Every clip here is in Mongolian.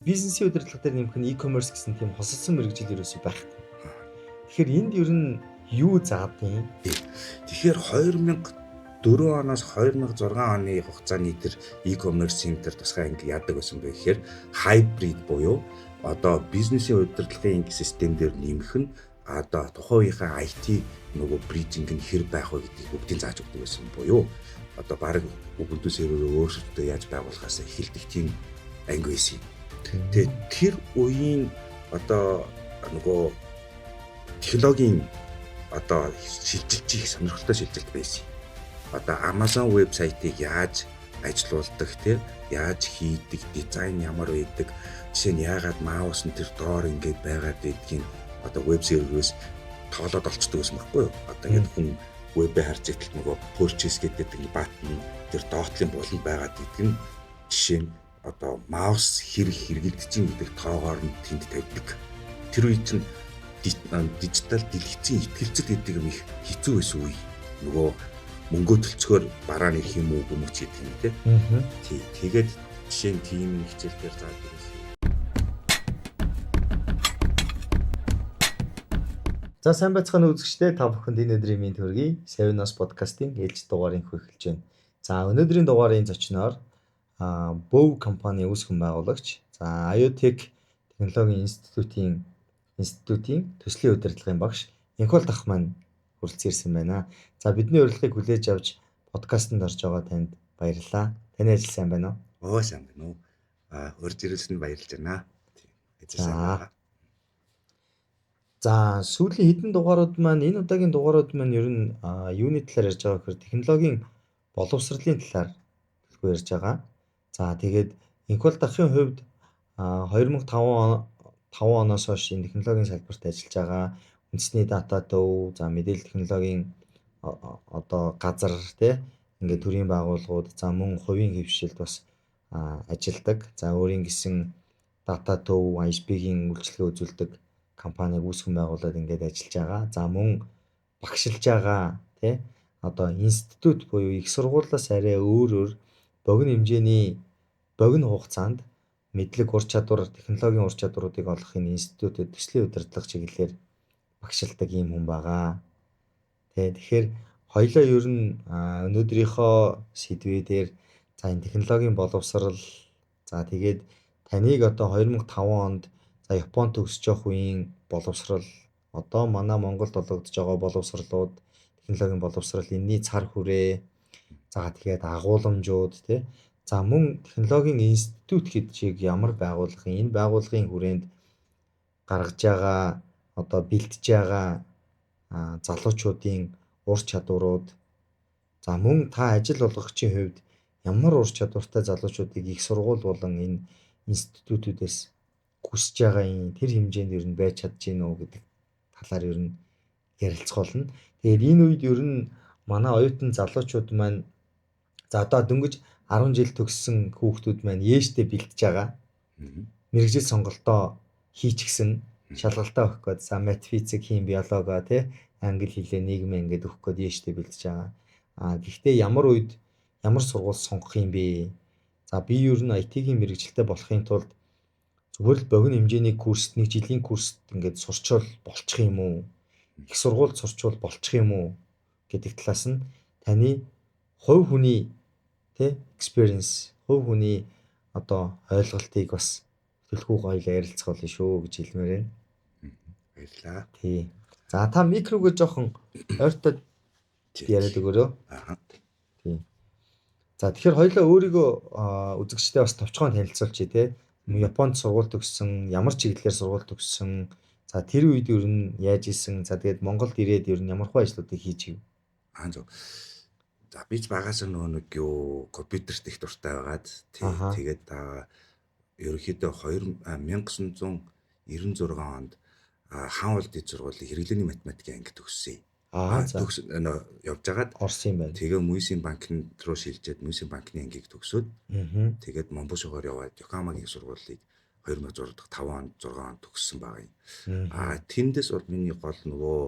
Бизнесийн удирдлага дээр нэмэх нь e-commerce гэсэн тийм хосолсон мэргэжил ерөөсөй байхгүй. Тэгэхээр энд ер нь юу заадیں۔ Тэгэхээр 2004 оноос 2006 оны хугацааны тэр e-commerce-ийн тэр тусгай анги яадаг байсан бэ гэхээр hybrid буюу одоо бизнесийн удирдлагын систем дээр нэмэх нь одоо тухайн үеийнхээ IT нөгөө bridging нь хэр байх вэ гэдгийг бүгдийг зааж өгдөг байсан буюу одоо баг Ubuntu серверөө өөрсдөө яаж байгуулахаас эхэлдэг тийм анги байсан. Тэгээд тэр үеийн одоо нөгөө технологийн одоо шилжилт сонирхолтой шилжилт байсан. Одоо Amazon вебсайтыг яаж ажилуулдаг те яаж хийдэг, дизайн ямар байдаг, жишээ нь яагаад маус нь тэр доор ингээд байгаад байдгийг одоо веб серверээс тоолоод олцдог гэсэн байхгүй юу? Одоо ингээд хүн вебээ харж итэл нөгөө purchase гэдэг нэг баттон тэр доотлын буланд байгаад гэдэг нь жишээ нь одоо маус хэрэглэгдэж байгаа гэдэг тоогоор нь тэнд тавьдаг. Тэр үе чинь дижитал дэлгэцийн ихтгэлцэл гэдэг юм их хэцүү байсан үе. Нөгөө мөнгө төлцгөр бараа нэрх юм уу гэмч гэдэг юм те. Тэгээд жишээ нь тийм хичээлээр заадаг байсан. За сайн байцгаана үзэгчдээ, та бүхэнд энэ өдрийн мэнд хүргэе. Seven-Us podcast-ийн ээлж дугаарыг эхэлж байна. За өнөөдрийн дугаарын зочноор Bow компани үүсгэн байгуулагч, за IoTech технологийн институтийн төслийн удирдлагын багш Энхол Дах маань хүрэлцэн ирсэн байна. За бидний урилгыг хүлээж авч подкастт орж байгаа танд баярлалаа. Таны ажил сайн байна уу? Сайн байна уу? Урьж ирсэн баярлж байна. Ажил сайн байна. За сүүлийн хэдэн дугаарууд маань энэ удаагийн дугаарууд маань ер нь юуны талаар ярьж байгаа гэхээр технологийн боловсролын талаар төлөв ярьж байгаа. За тэгээд Энхол Дахын хувьд 2005 оноос хойш энэ технологийн салбарт ажиллаж байгаа. Үндэсний дата төв, за мэдээлэл технологийн одоо газар тий ингээд төрийн байгууллагууд, за мөн хувийн хэвшилд бас ажилладаг. За өөрийн гэсэн дата төв, ISP-ийн үйлчилгээ үзүүлдэг компаниг үүсгэн байгуулад ингээд ажиллаж байгаа. За мөн багшилж байгаа тий одоо институт буюу их сургуулиас арай өөр богино хугацаанд мэдлэг, ур чадвар, технологийн ур чадваруудыг олох энэ институтэд төслийн удирдлага чиглэлээр багшилдаг ийм хүн байгаа. Тэгэхээр хоёлаа ер нь өнөөдрийнхөө сэдвээр за энэ технологийн боловсрал, за тэгээд таныг одоо 2005 онд за Японд төгсөж явах үеийн боловсрал, одоо манай Монголд олгогдож байгаа боловсралууд, технологийн боловсрал, энэний цар хүрээ, за тэгээд агуулмжууд тий. За мөн технологийн институт гэдэг чиг ямар байгууллага, энэ байгууллагын хүрээнд гаргаж байгаа одоо бэлтэж байгаа залуучуудын ур чадварууд, за мөн та ажил олгогчийн хувьд ямар ур чадвартай залуучуудыг их сургууль болон энэ институтүүдээс хүсэж байгаа тэр хэмжээнд ер нь байж чадж гин үү гэдэг талаар ер нь ярилцах болно. Тэгээд энэ үед ер нь манай оюутан залуучууд маань за одоо дөнгөж 10 жил төгссөн хүүхдүүд маань ээжтэй бэлтэж байгаа. Мэргэжил сонголтоо хийчихсэн, шалгалтаа өгөх гээд за мат, физик, хим, биологоо тий англи хэлээ, нийгмийн ингээд өгөх гээд ээжтэй бэлтэж байгаа. Гэхдээ ямар үед ямар сургууль сонгох юм бэ? За би ер нь IT-ийн мэргэжилтэй болохын тулд зүгээр л богино хэмжээний курст, нэг жилийн курст ингээд сурчвал болчих юм уу? Их сургуульд сурчвал болчих юм уу гэдэг талаас нь таны хувь хүний тий experience, хувь хүний одоо ойлголтыг бас төлхөө гоёлоо ярилцах болно шүү гэж хэлмээр байна. Баярлалаа. Тий. За та микрогээ жоохон ойртоод яриад өгөөрэй. Тий. За тэгэхээр хоёлаа өөрийгөө үзэгчтэй бас товчхон танилцуулчих тий. Японд сургууль төгссөн, ямар чиглэлээр сургууль төгссөн, за тэр үед ер нь яаж исэн, за тэгээд Монголд ирээд ер нь ямархуу ажлуудыг хийж ив. За би ч багаас нэг юу компьютерт их дуртай байгаад тэгээд ерөнхийдөө 1996 онд хаан улдын сургуулийн хэрэглээний математикийн анги төгссөн. Явж байгаад орсон юм байна. Тэгээ Мүйсийн банкнд руу шилжээд Мүйсийн банкны ангийг төгсөөд тэгээд Монбошгоор яваад Йокогамагийн сургуулийг 2006 5 онд 6 онд төгссөн байгаа юм. Тэндээс бол миний гол нөгөө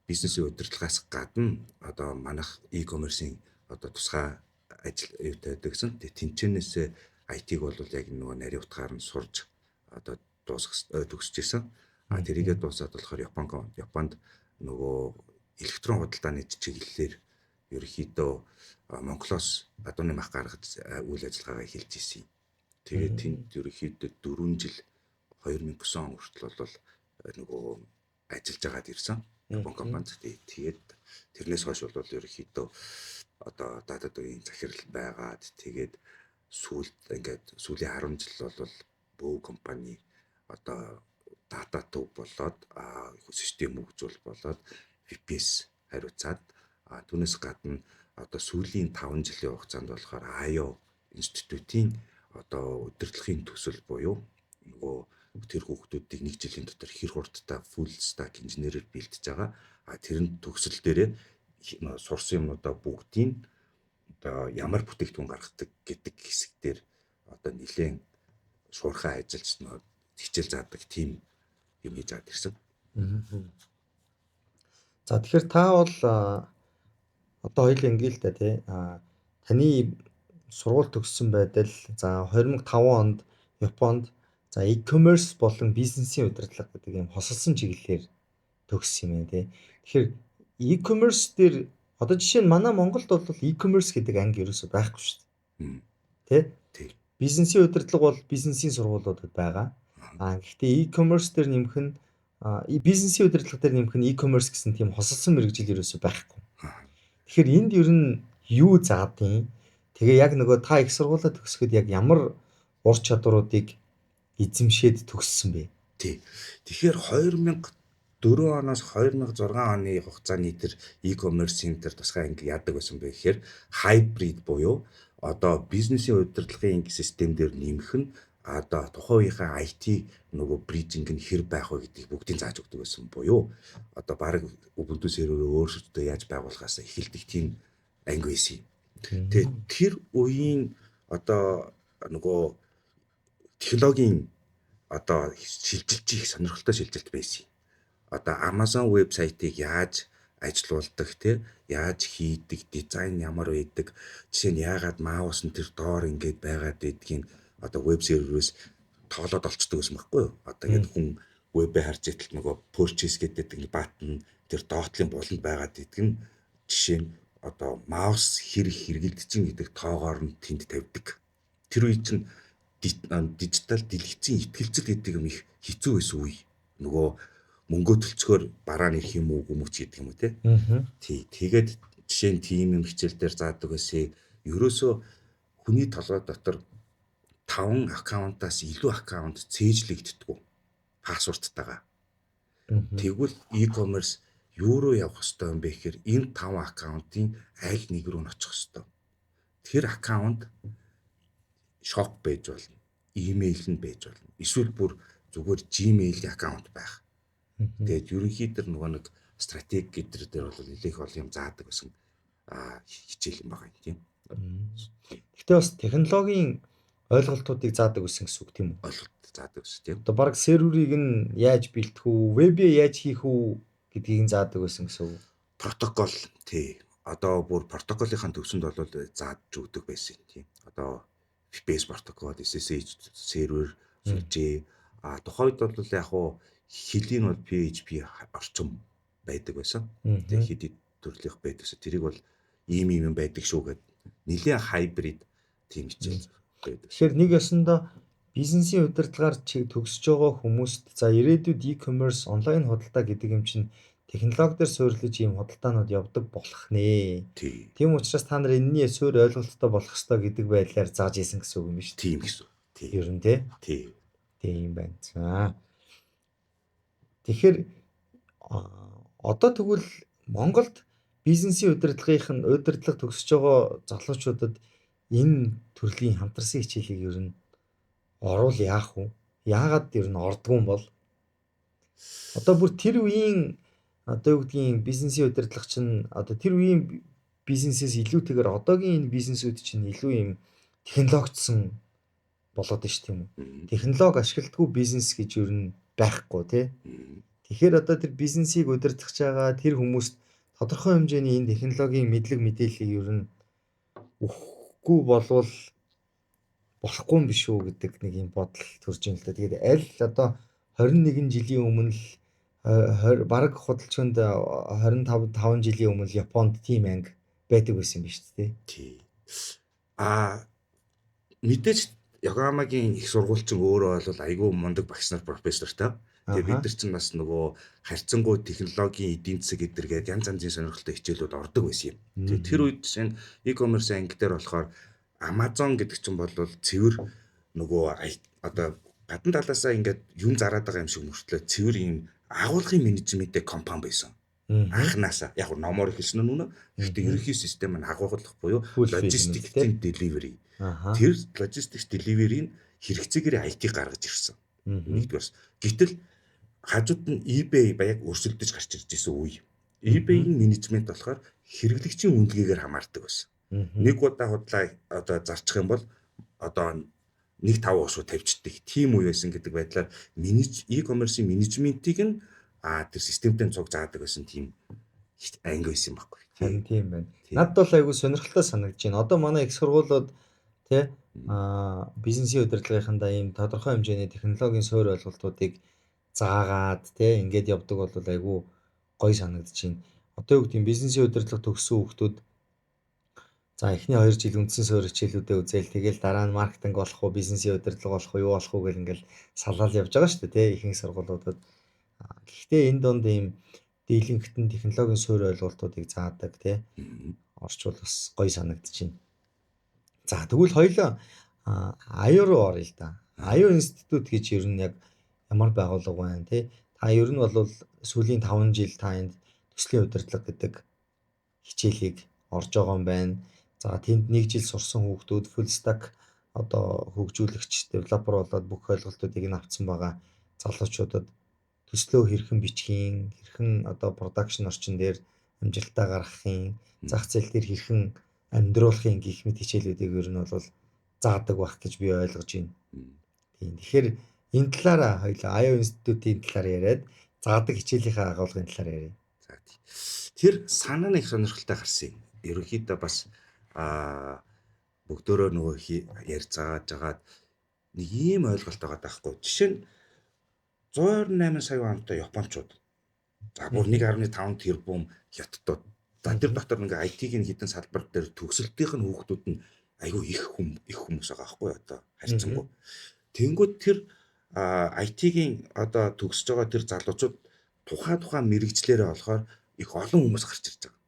бизнесийн удирдлагаас гадна одоо манайх e-commerce-ийн одоо тусгай ажил юутай гэсэн. Тэгээ тэнцэнээсээ IT-г бол яг нөгөө нарийн утгаар нь сурж одоо төгсөж ирсэн. Тэрийгээ дуусаад болохоор Японд нөгөө электрон худалдааны чиглэлээр ерөнхийдөө Монголоос адууны мах гаргаж үйл ажиллагаагаа эхэлж ирсэн. Тэгээд тэнд ерөнхийдөө 4 жил 2009 он хүртэл бол нөгөө ажиллаж байгаад ирсэн. Япон компанид. Тэгээд тэрнээс хойш бол ерөнхийдөө одоо датад үеийн захирал байгаад тэгээд сүүлийн 10 жил бол бөө компани одоо дата төв болоод систем хөгжүүл болоод VPS хариуцаад түүнээс гадна одоо сүүлийн 5 жилийн хугацаанд болохоор IO институтийн одоо удирдлагын төсөл буюу нөгөө тэр хүүхдүүдийг 1 жилийн дотор хэр хурдтай full stack инженерээр бэлдэж байгаа. Тэрэнд төгсөл дээрээ сурсан юмнуудаа бүгдийг одоо ямар бүтээгдэхүүн гаргадаг гэдэг хэсгээр одоо нэлээд шуурхай ажиллаж хичээл заадаг тийм юм хийж аваад ирсэн. За тэгэхээр та бол одоо хоёул ингээл л да тий. Таны сургууль төгссөн байдал за 2005 онд Японд за e-commerce болон бизнесийн удирдлага гэдэг юм хосолсон чиглэлээр төгссөн юм байна тий. Тэгэхээр e-commerce дээр одоо жишээ нь манай Монголд бол e-commerce гэдэг анги ерөөсөй байхгүй шүү дээ. Тий? Бизнесийн удирдлага бол бизнесийн сургуулиудад байгаа. Гэхдээ e-commerce дээр нэмэх нь бизнесийн удирдлага дээр нэмэх нь e-commerce гэсэн тийм хосолсон мэргэжил ерөөсөй байхгүй. Тэгэхээр энд ер нь юу заадیں۔ Тэгээ яг нөгөө та их сургуулаа төгсөхөд яг ямар ур чадваруудыг эзэмшээд төгссөн бэ? Тий. Тэгэхээр 2004 оноос 2006 оны хугацааны тэр e-commerce-ийн тэр тусгай анги яадаг байсан бэ гэхээр hybrid буюу одоо бизнесийн удирдлагын систем дээр нэмэх нь одоо тухайн үеийнхээ IT нөгөө bridging нь хэр байх вэ гэдгийг бүгдийг зааж өгдөг байсан буюу одоо баг Ubuntu серверөө өөрсдөө яаж байгуулахаас эхэлдэг тийм анги байсан. Тэгээд тэр үеийн одоо нөгөө технологийн одоо шилжилт их сонирхолтой шилжилт байсан. Одоо Amazon вебсайтыг яаж ажилуулдаг те яаж хийдэг, дизайн ямар байдаг, жишээ нь яагаад маус нь тэр доор ингээд байгаад байдгийг одоо веб серверээс тоолоод олцдог гэсэн байхгүй юу? Одоо ингээд хүн вебээ харж итэл нөгөө purchase гэдэг баттон тэр доотлын буланд байгаад байдаг нь жишээ нь одоо маус хэрэгэлдэж гэдэг тоогоор нь тэнд тавьдаг. Тэр үе чинь дижитал дэлгэцийн ихтгэлцэл гэдэг юм их хэцүү байсан үе. Нөгөө мөнгө төлцгөр бараа нэрх юм уу гүмүч гэдэг юм уу те. Тий. Тэгээд жишээ нь тийм юм хичээл дээр заадаг байсан. Ерөөсөө хүний толгой дотор 5 аккаунтаас илүү аккаунт цээжлэгддэг. Пассвордтайгаа. Тэгвэл e-commerce юу руу явах ёстой юм бэ гэхээр энэ 5 аккаунтын аль нэг рүү нь очих ёстой. Тэр аккаунт shop байж болно, имэйл нь байж болно. Эсвэл бүр зүгээр Gmail аккаунт байх. Тэгээд ерөнхийдөө нөгөө нэг стратеги гэдэр дээр бол нэлээх ол юм заадаг гэсэн хичээл юм байгаа юм тийм. Гэхдээ бас технологийн ойлголтуудыг заадаг гэсэн үг тийм үү? Ойлголт заадаг гэсэн тийм. Одоо баг серверийг нь яаж бэлтэх үү, вебээ яаж хийх үү гэдгийг заадаг байсан гэсэн үг. Протокол тий. Одоо бүр протоколынхаа төвсөнд бол зааж өгдөг байсан тийм. Одоо VPS протокол, SSH сервер сүлжээ тухайд бол яг хуу хэлийн бол PHP орчим байдаг байсан. Тэгээ хэдий төрлөх байдагс. Тэрийг бол ийм юм байдаг шүү гэд нэлээд хайбрид тийм хичээл байдаг. Тэгэхээр нэг ёсондоо бизнесийн удирдлагаар төгсөж байгаа хүмүүст за ирээдүйд e-commerce онлайн худалдаа гэдэг юм чинь технологи дээр суурилж ийм худалдаанууд явдаг болох нэ. Тийм учраас та нар энэний суурь ойлголттой болох ёстой гэдэг байдлаар зааж исэн гэсэн үг юм биш үү? Тийм гэсэн. Ер нь тий. Тийм байна. За. Тэгэхээр одоо тэгвэл Монголд бизнесийн удирдлага төгсөж байгаа залуучуудад энэ төрлийн хамтарсан хичээлийг ер нь орвол яах вэ? Яагаад ер нь ордгүй юм бол? Одоо бүр тэр үеийн одоо юу гэдгийг бизнесийн удирдлага чинь одоо тэр үеийн бизнесээс илүүтэйгээр одоогийн энэ бизнесүүд чинь илүү юм технологичсон болоод байна шүү тийм үү? Технологи ашигладгүй бизнес гэж ер нь байхгүй тий. Тэгэхээр одоо тэр бизнесийг удирдах байгаа тэр хүмүүст тодорхой хэмжээний энэ технологийн мэдлэг мэдээллийг ер нь өгөхгүй болвол болохгүй юм биш үү гэдэг нэг юм бодол төрж ийн л да. Тэгээд аль одоо 21 жилийн өмнө л бараг худалчинд 25 жилийн өмнө Японд тийм анги байдаг байсан юм биш үү? Тий. Мэдээж Йокогамагийн их сургууль чинь өөрөө бол айгүй мундаг багш нар профессортай. Тэгээ бид нар чинь бас нөгөө харьцангуй технологийн эдийн засаг гэдэргээд янз янзын сонирхолтой хичээлүүд ордог байсан юм. Тэгээ тэр үед чинь e-commerce анги дээр болохоор Amazon гэдэг чинь бол цэвэр нөгөө одоо гадна талаасаа ингээд юм зараад байгаа юм шиг мөртлөө цэвэр юм агуулгын менежменттэй компани байсан. Анханасаа яг номоор хэлсэн нь үнэ. Гэхдээ ерөнхий систем нь агуулгах буюу logistics delivery. Тэр logistics delivery-ийн хэрэгцээгээр IT гаргаж ирсэн. Нэгдүгээрс. Гэтэл хажууд нь eBay баяг өрсөлдөж гарч ирж байсан үе. eBay-ийн менежмент болохоор хэрэглэгчийн үнэлгээгээр хамаардаг байсан. Нэг удаа худлаа одоо зарчих юм бол одоо 1.5 усуу тавьчихдаг. Тийм үе байсан гэдэг байдлаар e-commerce-ийн менежментийг нь тэр системтэй цуг заадаг байсан тийм анги байсан байхгүй. Харин тийм байна. Надд бол айгүй сонирхолтой санагдаж байна. Одоо манай их сургуулиуд тий бизнесийн удирдлагынхандаа ийм тодорхой хэмжээний технологийн суурь ойлголтуудыг заагаад тий ингээд явдаг бол айгүй гоё санагдаж байна. Одоо юу гэдэг бизнесийн удирдлага төгссөн хүмүүс за эхний 2 жил үндсэн суурь хичээлүүдээ үзээл тэгэл дараа нь маркетинг болох уу, бизнесийн удирдлага болох уу, юу болох уу гэл ингээл салаад явж байгаа шүү дээ тий ихэнх сургуулиудад. Гэхдээ энэ донд ийм дийлэнхтэн технологийн суурь ойлголтуудыг заадаг тий орчвол бас гоё санагдаж байна. За тэгвэл хоёлоо аюу руу оръё л да. Аюу институт гэж ер нь яг ямар байгууллага байна тий? Та ер нь бол сүүлийн 5 жил та энд төслийн удирдлага гэдэг хичээлийг орж байгаа юм байна. За тэнд 1 жил сурсан хүүхдүүд full stack одоо хөгжүүлэгч девелопер болоод бүх ойлголтуудыг нь авцсан байгаа залуучуудад төслөө хэрхэн бичих, хэрхэн одоо production орчин дээр амжилтаа гаргахын, зах зээл дээр хэрхэн амьдруулахын гэх мэт хичээлүүдийг ер нь бол заадаг байх гэж би ойлгож байна. Тийм. Тэгэхээр энэ талаараа хоёлаа аюу институтын талаар яриад заадаг хичээлийнхээ агуулгын талаар ярив. За тийм. Тэр санаа нэг сонирхолтой гарсан юм. Ерөнхийдөө бас бүгдөө нөгөө ярьж заагаад нэг ийм ойлголт байгаа даахгүй. Жишээ нь 128 сая онтой японочууд. За бүр 1.5 тэрбум хятадууд. За тэр дотор ингээ IT-ийн хідэн салбар дээр төгсөлтийнх нь хүүхдүүд нь айгүй их хүмүүс байгаа байхгүй одоо харьцангуй. Тэнгүүд тэр IT-ийн одоо төгсөж байгаа тэр залуучууд тухайн мэрэгчлэрээ болохоор их олон хүмүүс гарч ирж байгаа.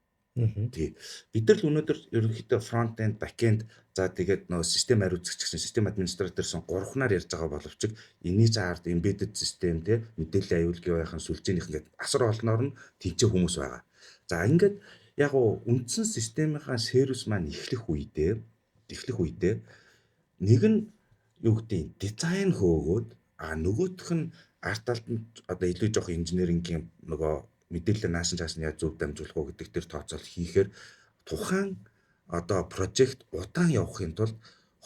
Тий. Бид нар л өнөөдөр ерөнхийдөө front end, back end за тэгээд нөө систем хариуцагч гэсэн систем администраторсон 3-наар ярьж байгаа боловч энэний заард embedded system тий мэдээллийн аюулгүй байхын сүлжээнийх ингээд асар олноор нь тэнцээ хүмүүс байгаа. За ингээд яг үндсэн системийнхаа сервис маань эхлэх үедээ нэг нь юу гэдэг дизайн хөөгөөд нөгөөх нь арт талд одоо илүү жоох инженерингийн нөгөө мэдээлэл наасан цаас нь яаж зөв дамжуулах уу гэдэг тэр тооцоол хийхээр тухайн одоо прожект удаан явахын тулд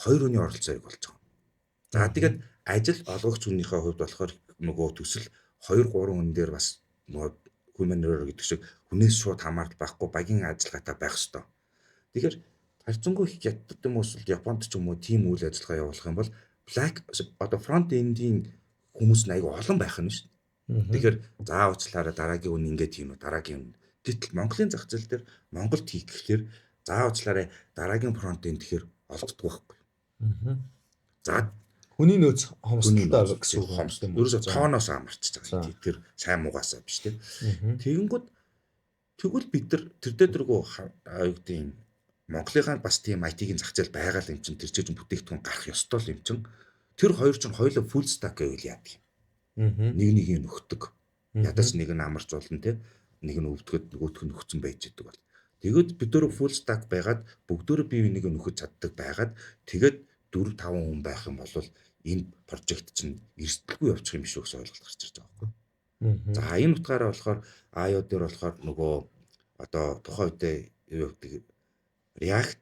2 хүний оролцоог болж байгаа. За тэгээд ажил олгогч хүнийхээ хувьд болохоор нөгөө төсөл 2-3 хүн дээр бас нөгөө human error гэдэг шиг хүнээс шууд хамаарал байхгүй багийн ажиллагаатай байх ёстой. Тэгэхээр харьцангуй их хятад хүмүүс бол Японд ч юм уу тийм үйл ажиллагаа явуулах юм бол одоо front end-ийн хүмүүс нь аяга олон байх нь шүү. Тэгэхээр заавчлаараа дараагийн үн ингээд тийм үү дараагийн үн. Гэтэл Монголын зах зээл дээр Монголд хийх гэхлээр заавчлаараа дараагийн фронт энд тэгэхээр олддог байхгүй. За хүний нөөц хомсдолтой гэсэн үг юм. Ерөөсө тооноос амарч байгаа. Тэр сайн муугаасаа биш тийм. Тэгвэл бид нар тэр дээргөө юу гэдэг Монголынхаа бас тийм IT-ийн зах зээл байгаа л юм чинь тэр чинь бүтээгдэхүүн гарах ёстой л юм чинь. Тэр хоёр чинь хоёулаа full stack гэвэл яадаг юм. Нэг нөхдөг. Ядаж нэг нь амарч болно те. Нэг нь өвдөхөд нөгөөх нь нөхцөн байж идэг бол. Тэгээд бид дөр full stack байгаад бүгдөө бие биенийг нөхөж чаддаг байгаад тэгээд 4-5 хүн байх юм бол энэ прожект чинь эрсдэлгүй явчих юм биш үү гэсэн ойлголт гарч ирж байгаа байхгүй. За энэ утгаараа болохоор IO дээр болохоор нөгөө одоо тухайн үедээ юу гэдэг React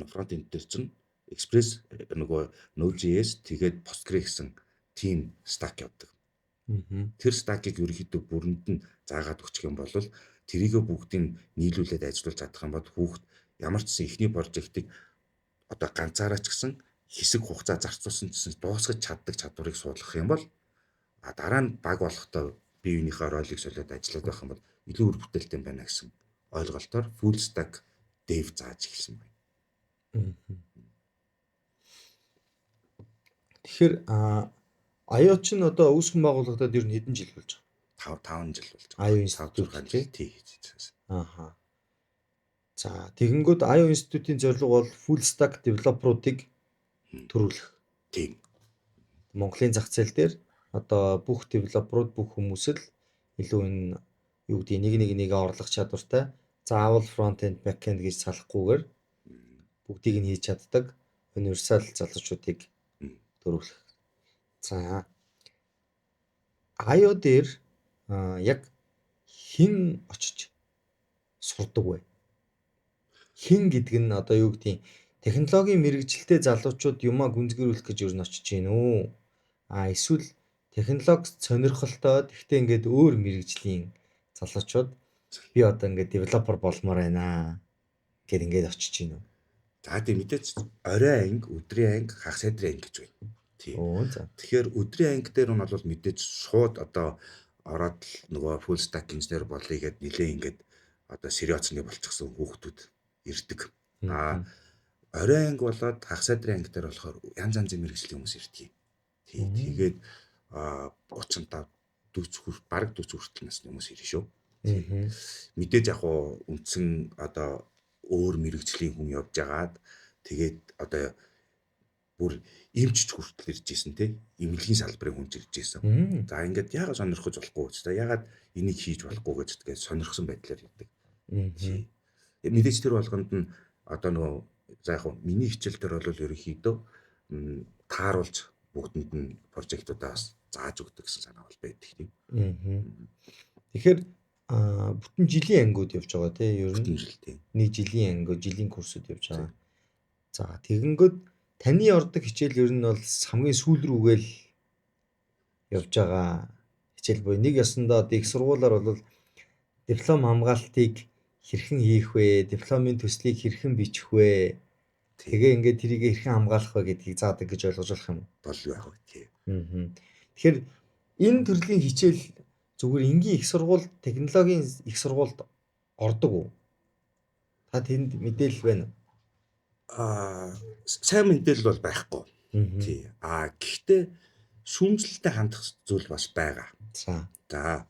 фронт энд дээр чинь Express нөгөө Node.js тэгээд Postgre гэсэн team stack явдаг. Тэр stack-ыг ерөнхийдөө бүрэнд нь заагаад өгчих юм бол тэрийг бүгдийг нийлүүлээд ажиллуулж чадах юм бол хүүхд ямар ч ихний прожектыг одоо ганцаараа ч гэсэн хэсэг хугацаа зарцуулсан гэсэн дуусгаж чаддаг чадварыг суулгах юм бол дараа нь баг болохдоо бие биенийхээ ролыг солиод ажиллаад байх юм бол илүү үр бүтээлтэй байна гэсэн ойлголтоор full stack dev зааж эхэлсэн байна. Тэгэхээр IoT нь одоо үүсгэн байгуулагдаад ер нь хэдэн жил болж байгаа? 5 жил болж байгаа. IO 5-6 жил тий. Ааха. За тэгэнгүүт IO институтийн зорилго бол full stack developer-уудыг төрүүлэх. Тийм. Монголын зах зээл дээр одоо бүх девелоперууд бүх хүмүүс л илүү энэ юу гэдэг нэг орлох чадвартай заавал front end back end гэж салахгүйгээр бүгдийг нь хийж чаддаг универсал залуучуудыг төрүүлэх. За IO дээр яг хэн очиж сурдаг вэ? Хэн гэдэг нь одоо юу гэдэг технологийн мэрэгжилтэй залуучууд юмаа гүнзгийрүүлэх гэж юу очиж гин үү? Эсвэл технологи сонирхолтой гэхдээ ингээд өөр мэрэгжлийн залуучууд би одоо ингээд девелопер болмоор байна гэд ингээд очиж гин үү? За тийм мэдээч орой анги, өдрийн анги, хагас сайдрын анги гэж байна. Тийм. Тэгэхээр өдрийн анги дээр нь бол мэдээж шууд одоо ороод л нөгөө full stack инженер болъё гэд нилээ ингээд одоо сериоцны болчихсон хүүхдүүд ирдэг. Орой анги болоод хагас сайдрын анги дээр болохоор янз янзын мэрэгжлийн хүмүүс ирдэг. Тэгээд 35 40 бараг 40 хүртэл насны хүмүүс ирнэ шүү. Мэдээж яг уу үндсэн одоо өөр мэрэгжлийн хүн явж байгаад тэгээд одоо бүр эмчч хүртэл ирж ийсэн тий. Эмнэлгийн салбарын хүн ирж ийсэн. За ингээд яагаад сонирхож болохгүй гэж та яагаад энийг хийж болохгүй гэж тэгээд сонирхсан байдлаар ирдэг. Мэдээж тэр болгонд нь одоо нөгөө за яг миний хичээл дээр бол ерөнхийдөө тааруулж бүгдэнд нь прожектуудаас зааж өгдөг гэсэн санаа бол байдаг тийм. Тэгэхээр бүтэн жилийн ангиуд явж байгаа тийм ер нь бүтэн жил тийм. Нэг жилийн анги, жилийн курсууд явж байгаа. За тэгэнгүүт таны ордог хичээл ер нь бол хамгийн сүүл рүүгээл явж байгаа хичээл буюу нэг ясандаа их сургуулаар бол диплом хамгаалтыг хэрхэн хийх вэ? Дипломын төслийг хэрхэн бичих вэ? Тэгээ ингээд тэрийг хэрхэн хамгаалах вэ гэдгийг заадаг гэж ойлгож болох юм уу? Бол яг тийм. Тэгэхээр энэ төрлийн хичээл зүгээр энгийн их сургууль, технологийн их сургуульд ордог уу? Та тэнд мэдээлэл байна уу? Сайн мэдээлэл бол байхгүй. Тий. Гэхдээ шүүмжлэлтэй хандах зүйл бас байгаа. За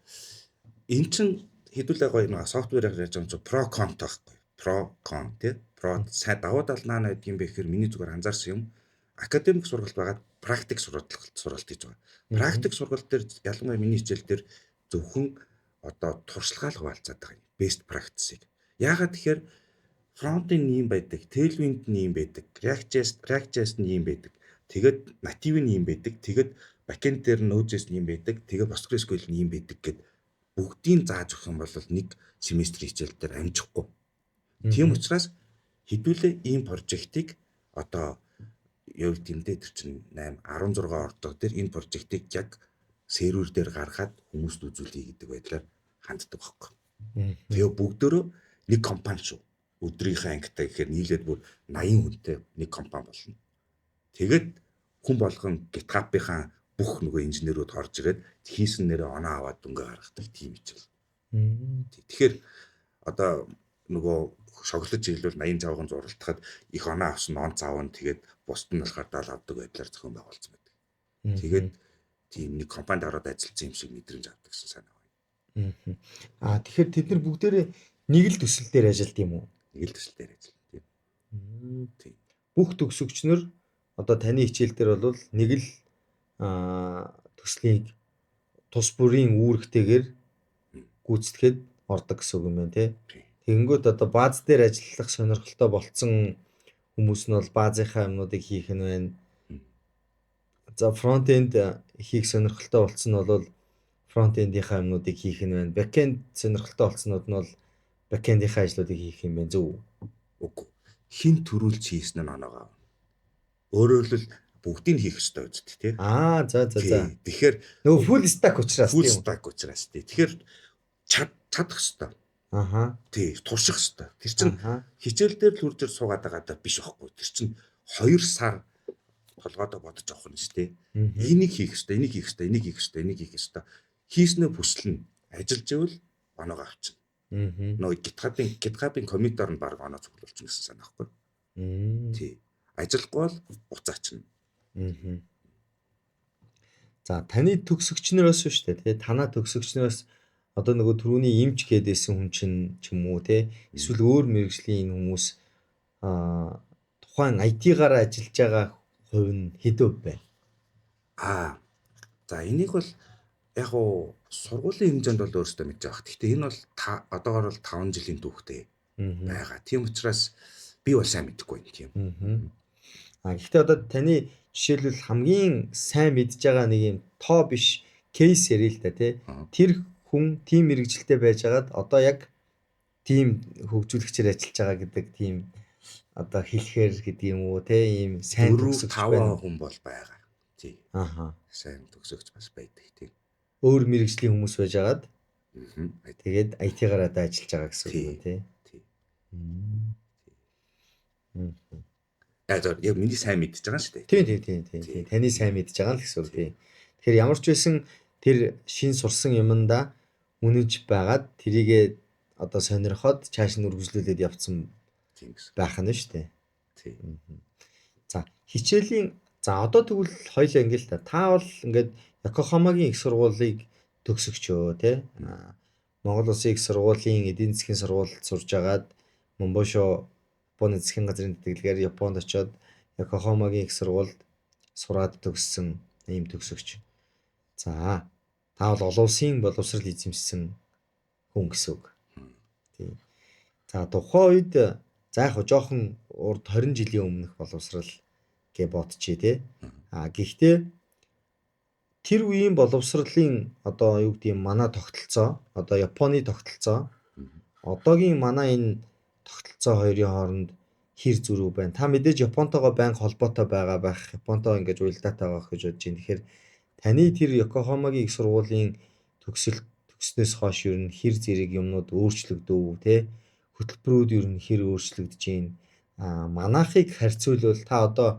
эн чинь хэдүүлээ гоё нэг софтверээр ярьж байгаа юм про кон таахгүй. Про кон тий. Про сайн давуу тал наана гэдэг юм бэ гэхээр миний зүгээр анзаарсан юм академик сургалт байгаад практик сургалт хийж байгаа. Практик сургалт дээр ялангуяа миний хичээл дээр зөвхөн одоо туршлагаа хуваалцаад байгаа юм. Best practice-ийг. Яагаад тэгэхээр фронтын ийм байдаг, tailwind нь ийм байдаг, React.js нь ийм байдаг. Тэгээд native нь ийм байдаг. Тэгээд backend дээр Node.js нь ийм байдаг. Тэгээд PostgreSQL нь ийм байдаг гэд бүгдийг зааж өгөх юм бол нэг семестрийн хичээл дээр амжихгүй. Тийм учраас хэдүүлээ ийм прожектыг одоо юу гэмдээ тэр чинь 8 16 ордог дээр энэ прожектыг яг сервер дээр гаргаад хүмүүст үзүүлэе гэдэг байдлаар ханддаг байхгүй. Тэгээ бүгдөө нэг компани шүү. Өдрийнхөө ангитай гэхээр нийлээд бүр 80 хүнтэй нэг компани болно. Тэгээд хүн болгон GitHub-ийнхаа бүх нөгөө инженерүүд орж ирээд хийсэн нэрээ оноо аваад дүнгээ гаргадаг тийм хичээл. Тэгэхээр одоо нөгөө шоглож ийлвэл 85 зуралтахад их оноо авсан он заавна тэгээд бусд нь болохоор 70 авдаг байдлаар зохион байгуулсан байдаг. Тэгээд тийм нэг компанид ороод ажилласан юм шиг мэдрэмж авдаг гэсэн санаа байна. Тэгэхээр тэд нар бүгдээрээ нэг л төсөл дээр ажилладаг юм уу? Нэг л төсөл дээр ажилладаг тийм. Бүх төгсөгчнөр одоо таны хичээл дээр бол нэг л төслийг тус бүрийн үүрэгтэйгээр гүйцэтгэхэд ордог гэсэн үг юм байна тий. Тэгэнгүүт одоо бааз дээр ажиллах сонирхолтой болцсон хүмүүс нь бол баазынхаа юмнуудыг хийх нь байна. За фронт энд хийх сонирхолтой болцсон нь бол фронт эндийнхаа юмнуудыг хийх нь байна. Бэкэнд сонирхолтой болцснууд нь бол бэкэндийнхаа ажлуудыг хийх юм байна зөв үү? Үгүй. Хин төрүүлж хийсэн нь оноогоо. Өөрөөр хэлбэл бүгдийг хийх ёстой үстэй тий. За. Тэгэхээр нөгөө full stack учраас тий. Тэгэхээр чадах ёстой. Тий, турших ёстой. Тэр чинь хичээл дээр л хурж суугаад байгаа даа биш байхгүй. Тэр чинь 2 сар толгойдоо бодож авах нь шүү дээ. Энийг хийх ёстой, энийг хийх ёстой, энийг хийх ёстой, энийг хийх ёстой. Хийснээ бүслэн ажиллаж ивэл оноогоо авчихна. Нөгөө GitHub-ын коммитоор нь баг оноо цуглуулчихна гэсэн санаа байхгүй. Тий. Ажиллахгүй бол уцаачна. За таны төгсөгчнөөс шүү дээ. Тэгээ танаа төгсөгчнөөс одоо нөгөө түрүүний эмч гэдээсэн хүн чинь ч юм уу те эсвэл өөр мэрэгжлийн хүмүүс тухайн IT-гаар ажиллаж байгаа хувь нь хэдөө байна? За энийг бол яг уу сургуулийн хэмжээнд бол өөрөөсөө мэдж байгаа. Гэхдээ энэ бол одоогоор бол 5 жилийн түүхтэй байгаа. Тийм учраас би бол сайн мэдэхгүй байна тийм. Гэхдээ одоо таны жишээлбэл хамгийн сайн мэдж байгаа нэг юм тоо биш кейс ярил л да тий. Тэр хүн тим мэрэгжилтэй байжгаад одоо яг тим хөгжүүлэгчээр ажиллаж байгаа гэдэг тийм одоо хэлэхээр гэдэг юм уу тий ийм сайн төгсөгч 5 хүн бол байгаа. Тий. Сайн төгсөгч бас байдаг тийм. Өөр мэрэгжлийн хүмүүс байжгаад тэгээд IT-гаар одоо ажиллаж байгаа гэсэн үг тий. Яг миний сайн мэдж байгаа шүү дээ. Тийм. Таны сайн мэдж байгаа л гэсэн үг тий. Тэгэхээр ямар ч байсан тэр шин сурсан юмдаа үнэнч байгаад тэрийгээ одоо сонирхоод чааш нь үргэлжлүүлээд явцсан байх нь шүү дээ. Тийм. За хичээлийн одоо тэгвэл хоёлаа ингээл та бол ингээд Yokohama-гийн их сургуулийг төгсөгчөө тий. Монгол Улсын их сургуулийн эдийн засгийн сургуульд сурж агаад Момбошо Японы засгийн газрын тэтгэлгээр Японд очиод Yokohama-гийн их сургуульд сураад төгссөн ийм төгсөгч. За та бол олон улсын боловсрал эзэмшсэн хүн гэсэн үг. Тийм. За тухайн үед за яг жоохон урд 20 жилийн өмнөх боловсрал гэж бодчихъя тий. Гэхдээ тэр үеийн боловсролын одоо юу гэдэг юм манай тогтолцоо одоо Японы тогтолцоо одоогийн манай энэ тогтолцоо хоёрын хооронд хэр зөрүү байна. Та мэдээж Японтойгоо байнга холбоотой байгаа байх. Японтой ингэж уялдаатай байгаа гэж бодож байна. Тэгэхээр таны тэр Yokohama-гийн их сургуулийн төгснөөс хойш ер нь хэр зэрэг юмнууд өөрчлөгдөв те хөтөлбөрүүд ер нь хэр өөрчлөгдөж байна. Манайхыг харьцуулбал та одоо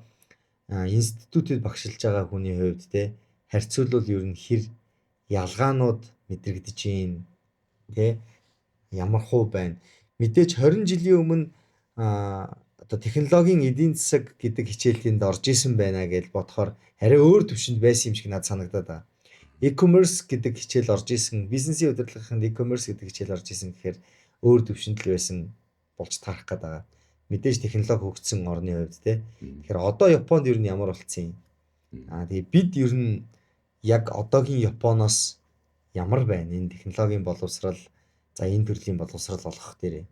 институтэд багшилж байгаа хүний хувьд те харьцуулбал ер нь хэр ялгаанууд мэдрэгдэж байна те ямар хувь байна. Мэдээж 20 жилийн өмнө одоо технологийн эдийн засаг гэдэг хичээлтэнд орж исэн байна гэж бодохоор арай өөр төвшөнд байсан юм шиг надад санагдаад байна. E-commerce гэдэг хичээл орж исэн, бизнесийн удирдлагын e-commerce гэдэг хичээл орж исэн гэхээр өөр төвшөнд л байсан болж таарах гээд байгаа. Мэдээж технологи хөгжсөн орны хувьд те. Тэгэхээр одоо Японд ер нь ямар болцсон юм? Тэгээ бид ер нь яг одоогийн Японоос ямар байна энэ технологийн боловсрал за энэ төрлийн боловсрал олгох дээрээ.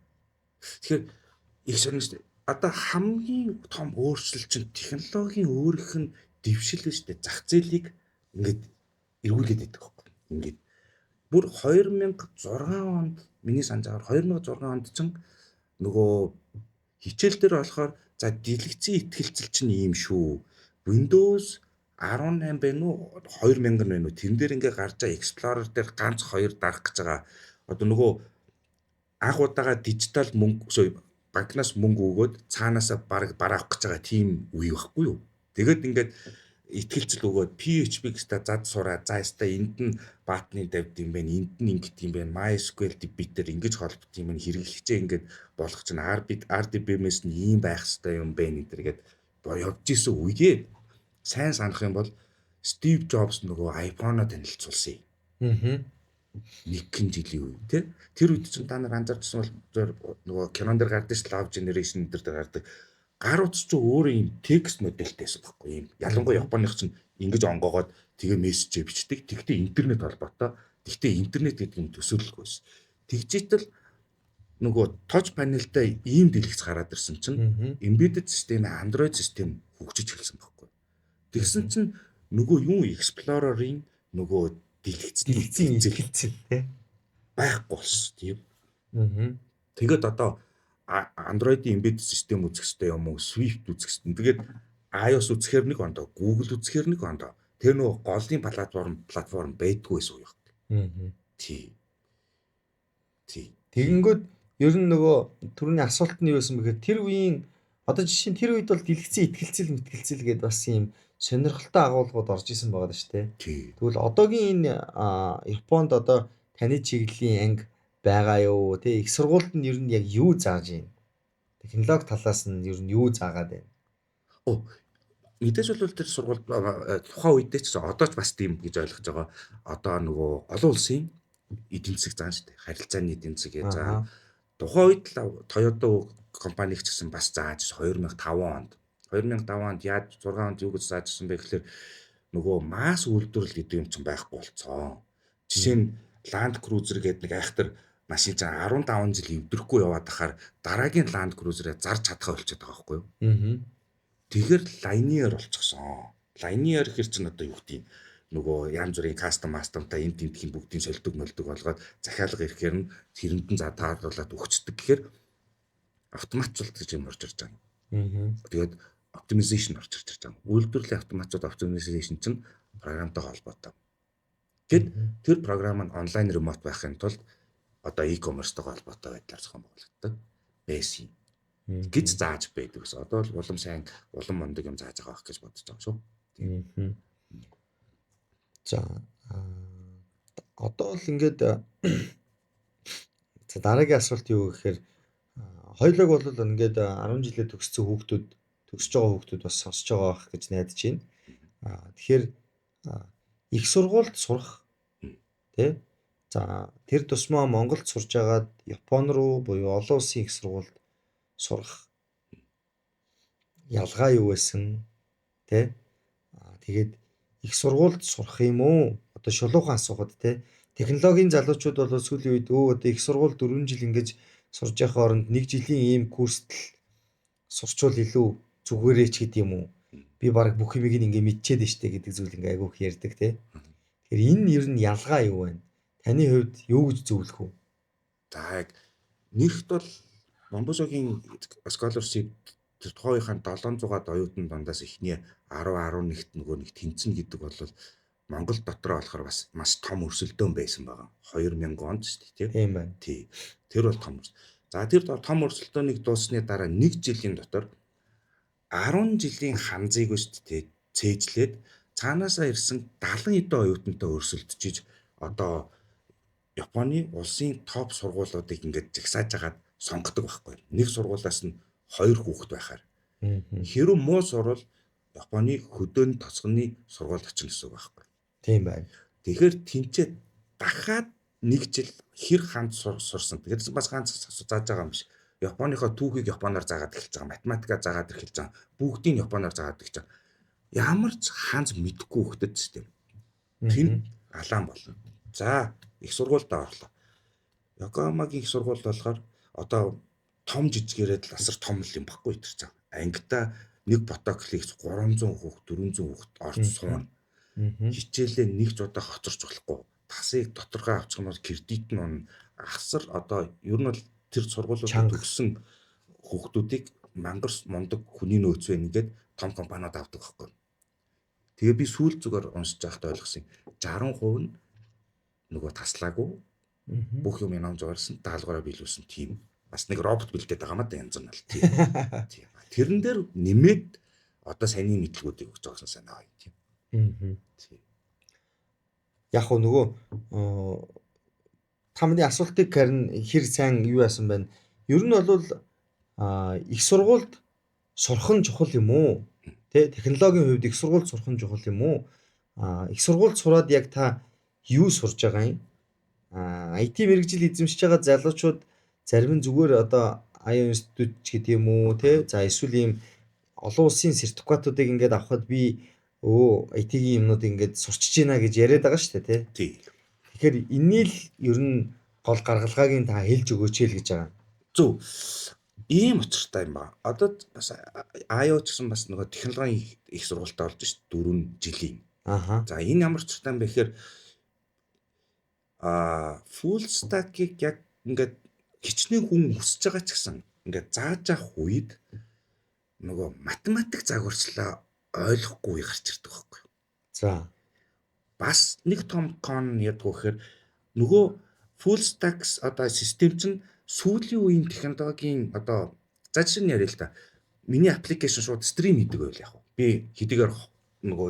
Тэгэхээр их сонирхолтой. Одоо хамгийн том өөрчлөлт чинь технологийн өөрийнх нь дэвшил биш үү? Зах зээлийг ингээд эргүүлээд байдаг байхгүй. Ингээд бүр 2006 онд миний санджаар 2006 онд чинь нөгөө хичээл дээр болохоор за дэлгэцийн ихтгэлцэл чинь ийм шүү. Windows 18 байна уу 2000 байна уу тэрэн дээр ингээ гарч байгаа Explorer дээр ганц 2 дарах гэж байгаа. Одоо нөгөө анх удаага дижитал мөнгө банкнаас мөнгө өгөөд цаанаасаа бараах гэж байгаа тийм үе байхгүй юу. Тэгээд ингээд итгэлцэл өгөөд PHP гэхтээ зад сураа. За яста энд нь баатны давд юм байна. Энд нь ингэт юм байна. MySQL DB-тээр ингэж холбот юм байна. Хэрэглэгчээ ингээд болгох чинь RDBMS нь ийм байх хэрэгтэй юм байна гэдэргээд явж исэн үеэ сайн санах юм бол Steve Jobs нөгөө iPhone-о танилцуулсан юм. Нэгэн жилийн үе тий. Тэр үед чинь та нар анзаарчихсан бол нөгөө кинон дээр гардаг Love Generation дээр гардаг гар утас ч өөрөө юм текст модельтэйсэн байхгүй юм. Ялангуяа Японых чинь ингэж онгоогоод тэгээ мессежээ бичдэг. Тэгтээ интернет холбоотой. Тэгтээ интернет гэдэг юм төсөөлөлгүйс. Тэгжээтэл нөгөө touch panelтай ийм дэлгэц гараад ирсэн чинь embedded system, Android system хөгжиж эхэлсэн байхгүй. Тэгсэн чинь нөгөө юу Explorer-ын нөгөө дэлгэцний хэлцэн тий байхгүй болсон тийм. Тэгээд одоо Android-ийн embedded system үзэх хэрэгтэй юм уу? Swift үзэх хэрэгтэй. Тэгээд iOS үзэхээр нэг ондоо, Google үзэхээр нэг ондоо. Тэр нөгөө голын платформ байдгүй байсан уу? Тий. Тэгэнгүүт ер нь нөгөө түрүүний асуулт нь юу байсан бэхээр тэр үеийн Одоо жишээ нь тэр үед бол дэлгэцэн итгэлцэл гэдэг бас ийм сонирхолтой агуулгууд орж исэн байгаа шүү дээ. Тий. Тэгвэл одоогийн энэ Японд одоо таны чиглэлийн анги байгаа юу? Тэ их сургуульд нь ер нь яг юу зааж байна? Технологи талаас нь ер нь юу заагаад байна? Оо, мэдээж бол тэр сургууль тухайн үедээ ч гэсэн одоо ч бас тийм гэж ойлгож байгаа. Одоо нөгөө олон улсын эдийн засаг заана шүү дээ. Харилцааны эдийн засаг заана. Тухайн үед л Toyota компаниг ч гэсэн бас зааж 2005 онд. 2005 онд яаж 6 онд юу гэж зааж ирсэн бэ гэхээр нөгөө масс үйлдвэрлэл гэдэг юм чинь байхгүй болцсон. Жишээ нь Land Cruiser гэдэг нэг айхтар машин чинь 15 жил эвдрэхгүй яваад тахаар дараагийн Land Cruiser-ыг зарж чадхаа болчиход байгаа байхгүй юу? Тэгэхээр Linear болчихсон. Linear хэр чинь одоо юу гэдэг юм нөгөө янз бүрийн кастом мастомтай энэ тентхийн бүгдийн солидог молдог болгоод захиалга ирэхээр нь тэрэнд нь тааруулаад өгчдөг гэхээр автоматжуулалт гэж юм орж ирж байгаа. Тэгээд optimization орж ирж байгаа. Үйлдвэрлэлийн автоматжуулалт optimization чинь програмтай холбоотой. Гэт тэр програм нь онлайн ремонт байхын тулд одоо e-commerce-тойгоо холбоотой байдлаар зохион байгуулагддаг байсан гэж зааж байдаг гэсэн. Одоо бол улам сайн улам мундаг юм зааж байгаа гэж бодож байгаа шүү. За одоо л ингээд за дараагийн асуулт юу гэхээр хоёулаг бол ингээд 10 жилээ төгссөн хүүхдүүд төгсөж байгаа хүүхдүүд бас сонсож байгаа байх гэж найдаж байна. Тэгэхээр их сургуульд сурах тий. За тэр тусмаа Монголд сурж агаад Япон руу буюу олон улсын их сургуульд сурах ялгаа юу байсан тий. Тэгээд их сургуульд сурах юм уу? Одоо шулуухан асуугаад тий. Технологийн залуучууд бол сүүлийн үед одоо их сургууль 4 жил ингэж сурж явах оронд 1 жилийн ийм курст л сурчвал илүү зүгээрээ ч гэдэг юм уу? Би баг бүх юмыг ингээ мэдчихэд штэ гэдэг зүйл ингээ айгүйх ярьдаг тий. Тэгэхээр энэ ер нь ялгаа юу вэ? Таны хувьд юу гэж зөвлөх вэ? За яг нэгт бол Монбосогийн scholarship тэр тухайхын 700-аад оюутан дундаас ихний 10-11-т нөгөө нэг тэнцэн гэдэг бол Монгол дотроо болохоор бас маш том өрсөлдөөн байсан байгаа. 2000 онд шүү дээ тийм байна. Тий. Тэр бол том. За тэр том өрсөлдөөнийг дуусны дараа 1 жилийн дотор 10 жилийн ханзыг шүү дээ цээжлээд цаанаасаа ирсэн 70 эдэн оюутантай өрсөлдөж одоо Японы улсын топ сургуулиудыг ингээд жагсааж агаад сонгодог байхгүй. Нэг сургуулиас нь 2 хүүхэд байхаар. Хэрэв муу сурвал Японы хөдөөний тоцгоны сургуульд очно гэсэн үг байхгүй. Тийм байна. Тэгэхээр тэнцээ дахиад 1 жил хэр ханд сурсан. Тэгэхээр бас ганц зааж байгаа юм биш. Японыхоо түүхийг японоор заагаад эхэлж байгаа. Математикаа заагаад эхэлж байгаа. Бүгдийг японоор заагаад эхэлж байгаа. Ямар ч ханз мэдэхгүй хөлтөд систем. Тэр алаан болно. За их сургуульд орлоо. Йокогамагийн их сургууль болохоор одоо том жижигээрээ л асар том юм баггүй тэр цаа. Ангита нэг поток хийх 300 хүүхд 400 хүүхд орж суuna. Хичээлээ нэг ч удаа хоцорч болохгүй. Тасыг доторхоо авчих юм бол кредит нь асар одоо ер нь бол тэр сургуулиудад төгссөн хүүхдүүдийг мангар мундаг хүний нөөц вэ ингээд том компаниуд авдаг байхгүй. Тэгээ би сүүл зүгээр уншиж байхдаа ойлгосон. 60% нь нөгөө таслаагүй бүх юм ном зурсан даалгавраа биелүүлсэн тийм бас нэг робот бэлдээд байгаа юм да янз бүр тийм. Тэрэн дээр нэмээд одоо саяны мэдлгүүдийг өгч байгаа санаа байна тийм. Яг нөгөө тамны асуултыг харин хэр сайн юу яасан байна. Ер нь бол их сургуульд сурах нь чухал юм уу? Тэ технологийн хувьд их сургуульд сурах нь чухал юм уу? Их сургуульд сураад яг та юу сурж байгаа юм? IT мэргэжил эзэмшиж байгаа залуучууд зарим нь зүгээр одоо IO институт ч гэдэг юм уу те за эсвэл ийм олон улсын сертификатуудыг ингээд авахад би IT-ийн юмнууд ингээд сурчиж байна гэж яриад байгаа шүү дээ тий. Тэгэхээр энэний л ер нь гол гаргалгааг нь та хэлж өгөөч л гэж байгаа. Зөв. Ийм учиртай юм ба. Одоо бас IO ч гэсэн бас нөгөө технологийн их сургуультай болж шүү 4 жилийн. За энэ ямар учиртай юм бэ гэхээр full stack-ийг яг ингээд хичнээн хүн хүсэж байгаа ч гэсэн ингээд зааж авах үед нөгөө математик загварчлаа ойлгохгүй гарч ирдэг байхгүй. За бас нэг том кон ядгүй гэхээр нөгөө full stack одоо систем чинь сүүлийн үеийн технологийн одоо за жишээ нь яриа л та миний аппликейшн шууд стрим хийдэг байл яг. Би хэдийгээр нөгөө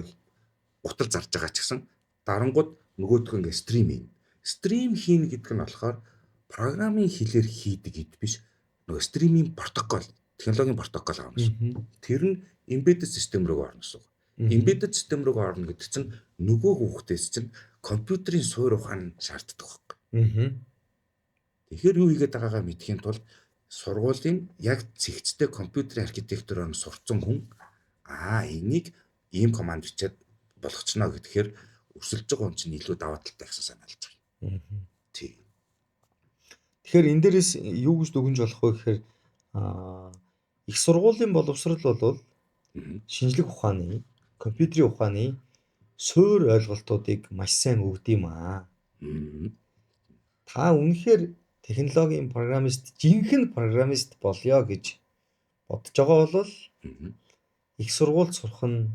утал зарж байгаа ч гэсэн дарангууд нөгөөдгөө ингээ стрим хийн. Стрим хийн гэдэг нь болохоор програмын хэлээр хийдэг хэд биш. Нөгөө стримийн протокол, технологийн протокол байгаа юм шиг. Тэр нь embedded system руу орно гэсэн. Embedded system руу орно гэдэг чинь нөгөө хүүхдээс чинь компьютерийн суурь ухаан шаарддаг байхгүй. Тэгэхээр юу хийгээд байгаагаа мэдхийн тулд сургуулийн яг цэгцтэй компьютерийн архитектураар сурцсан хүн энийг ийм команд бичээд болгочихно гэхээр өсөлж байгаа хүн чинь илүү даваа талтай гэсэн санаалж байгаа. Тий. Тэгэхээр энэ дээрээс юу гэж дүгнж болох вэ гэхээр их сургуулийн боловсрол бол шинжлэх ухааны, компьютерийн ухааны суурь ойлголтуудыг маш сайн өгд юм аа. Та үнэхээр технологийн программист, жинхэнэ программист болёо гэж бодож байгаа бол их сургуульд сурах нь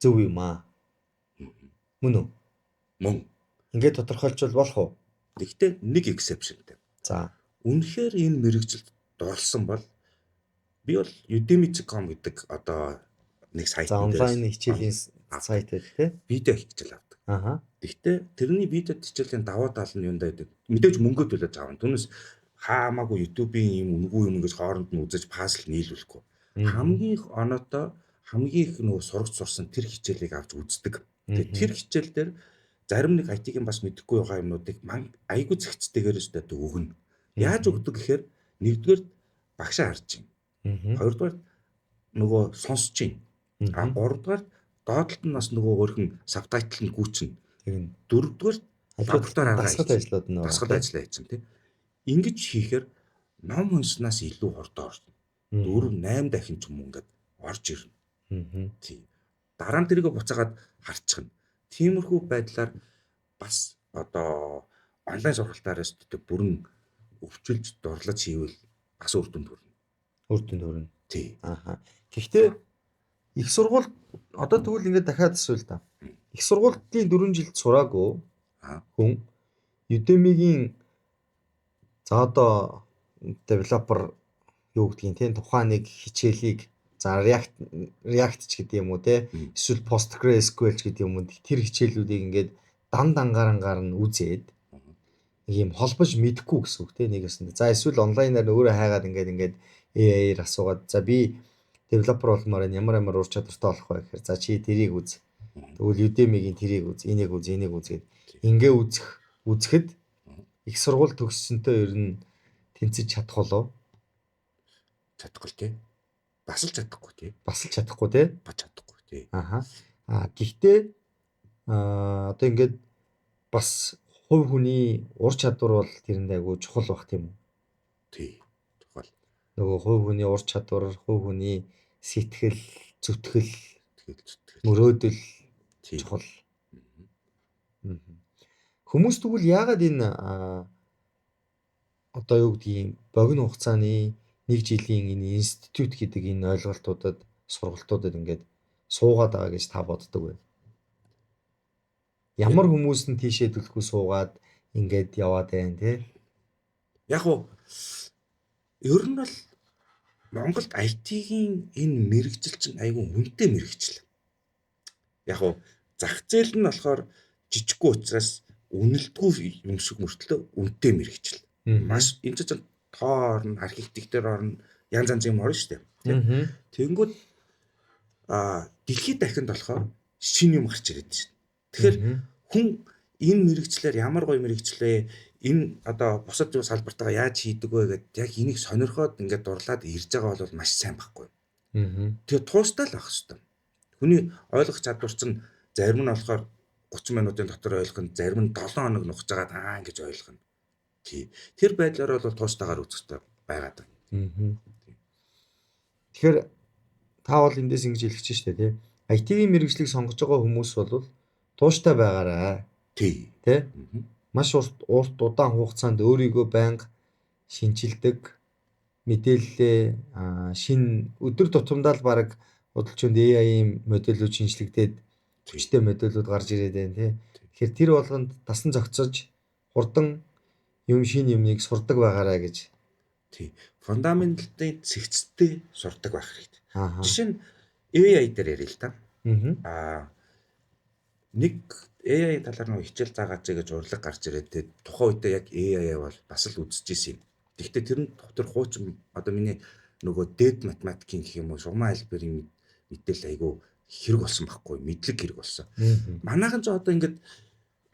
зөв юм аа. Мөн үү? Мөн. Ингээд тодорхойлчвол болох уу? Гэхдээ нэг exceptionтэй. За. Үнэхээр энэ мэрэгжилд дурлсан бол би бол Udemy.com гэдэг одоо нэг сайт дээр онлайн хичээлийн сайт байдаг тийм видео хичээл авдаг. Гэхдээ тэрний видео хичээлийн даваа тал нь юундаа гэдэг. Мэдээж мөнгө төлөөж авна. Түүнээс хаамаагүй YouTube-ийн юм үнгүй юм гэж хооронд нь үзэж пазл нийлүүлэхгүй. Хамгийн их оноотой хамгийн их нөгөө сурагч сурсан тэр хичээлийг авч үздэг. Тэгээд тэр хичээл дээр зарим нэг IT-ийн бас мэдэхгүй байгаа юмнуудыг айгүй зэгцтэйгээр өстэй өгнө. Яаж өгдөг гэхээр нэгдүгээр багшаа харж байна. Хоёрдугаар нөгөө сонсож байна. Гуравдугаар доотлолт нь бас нөгөө өөрхөн сабтайтл нь гүйчнэ. Дөрөвдүгээр лаборатори дасгал ажлууд нь дасгал ажиллаа хийж байна тийм. Ингэж хийхээр ном уншснаас илүү хурдан орно. 4-8 дахин ч юм ингээд орж ирнэ. Тийм. Дараа нь тэрийг буцаагаад харчихна. Тиймэрхүү байдлаар бас одоо онлайн сургалтаараас бүрэн өвчлж дурлаж хийвэл бас үр дүнд хүрнэ. Үр дүнд хүрнэ. Тий. Гэхдээ их сургууль одоо тэгвэл ингээд дахиад асуул та. Их сургуулийн 4 жилд сураагүй хүн Udemy-гийн за одоо девелопер юу гэдгийг тийм тухайн нэг хичээлийг за React ч гэдэг юм уу те эсвэл PostgreSQL ч гэдэг юм уу тэр хичээлүүдийг ингээд дангаар нь үзээд нэг юм холбож мэдэхгүй гэсэн үг те нэгэс. За эсвэл онлайнаар өөрөө хайгаад ингээд AI-ээр асуугаад за би девелопер болмоор ямар ур чадвартай болох вэ гэхээр за чи тэрийг үз. Тэгвэл Udemy-гийн тэрийг үз, энийг үз гэд үзэхэд их сургууль төгссөнтэй ер нь тэнцэж чадах болов? Чадахгүй тий. Бас л чадахгүй тий. Бас л чадахгүй тий. Бас чадахгүй тий. Гэхдээ одоо ингээд бас хувь хүний ур чадвар бол тэрэнд айгүй чухал баг тийм үү? Тий. Чухал. Нөгөө хувь хүний ур чадвар, хувь хүний сэтгэл, зүтгэл, мөрөөдөл чухал. Хүмүүс тэгвэл яагаад энэ одоо юу гэдгийг богино хугацааны 1 жилийн энэ институт гэдэг энэ ойлголтуудад сургалтуудад ингээд суугаад байгаа гэж та боддог вэ? Ямар хүмүүс нь тийшээ төлөхгүй суугаад ингээд яваад байна те? Яг уу ер нь бол Монголд IT-ийн энэ мэрэгжил чинь айгүй үнэтэй мэрэгжил. Яг уу зах зээл нь болохоор жижиггүй учраас үнэлтгүй юм шиг мөртлөө үнэтэй мэрэгжил. Маш энэ чинь тоор нь архитектор орно янз янз юм орно шүү дээ. Тэгэнгүүт дэлхийд дахинд болохоор шинэ юм гарч ирээд шүү. Тэгэхээр хүн энэ мэрэгчлэр ямар гоё мэрэгчлээ энэ одоо бусад юу салбартаа яаж хийдэг вэ гэдээ яг энийг сонирхоод ингээд дурлаад ирж байгаа бол маш сайн байхгүй. Тэгээ тууштай л ах хэвээр. Хүний ойлгох чадвар чинь зарим нь болохоор 30 минутын дотор ойлгох нь зарим нь 7 хоног нухаж байгаа ингэж ойлгоно. Тий. Тэр байдлаар бол тууштайгаар үзэхтэй байгаад байна. Тэгэхээр та бол эндээс ингэж хэлж штэ тий. IT-ийн мэрэгжлийг сонгож байгаа хүмүүс бол тууштай байгаарай. Тий. Тэ? Маш урт удаан хугацаанд өөрийгөө байнга шинжилдэг, мэдээлэлээ шинэ өдөр тутамдаа л баг худалчинд AI-ийн модельүүд шинжлэгдээд хүчтэй модельүүд гарч ирээд байна тий. Тэгэхээр тэр болгонд тасан зохицож хурдан юм шинэ юмныг сурдаг байгаарай гэж Тий. Фундаменталтай цэгцтэй сурдаг байх хэрэгтэй. Аа. Жишээ нь AI дээр ярил л да. Аа. Нэг AI талаар нэг хичээл заагач гэж урлаг гарч ирээд тэгээд тухайн үедээ яг AI бол бас л үзчихсэн юм. Гэхдээ тэр хуучин одоо миний нөгөө дээд математикийн гэх юм уу шугамын альберийн мэдээлэл айгүй хэрэг болсон байхгүй мэдлэг хэрэг болсон. Манайхан ч одоо ингээд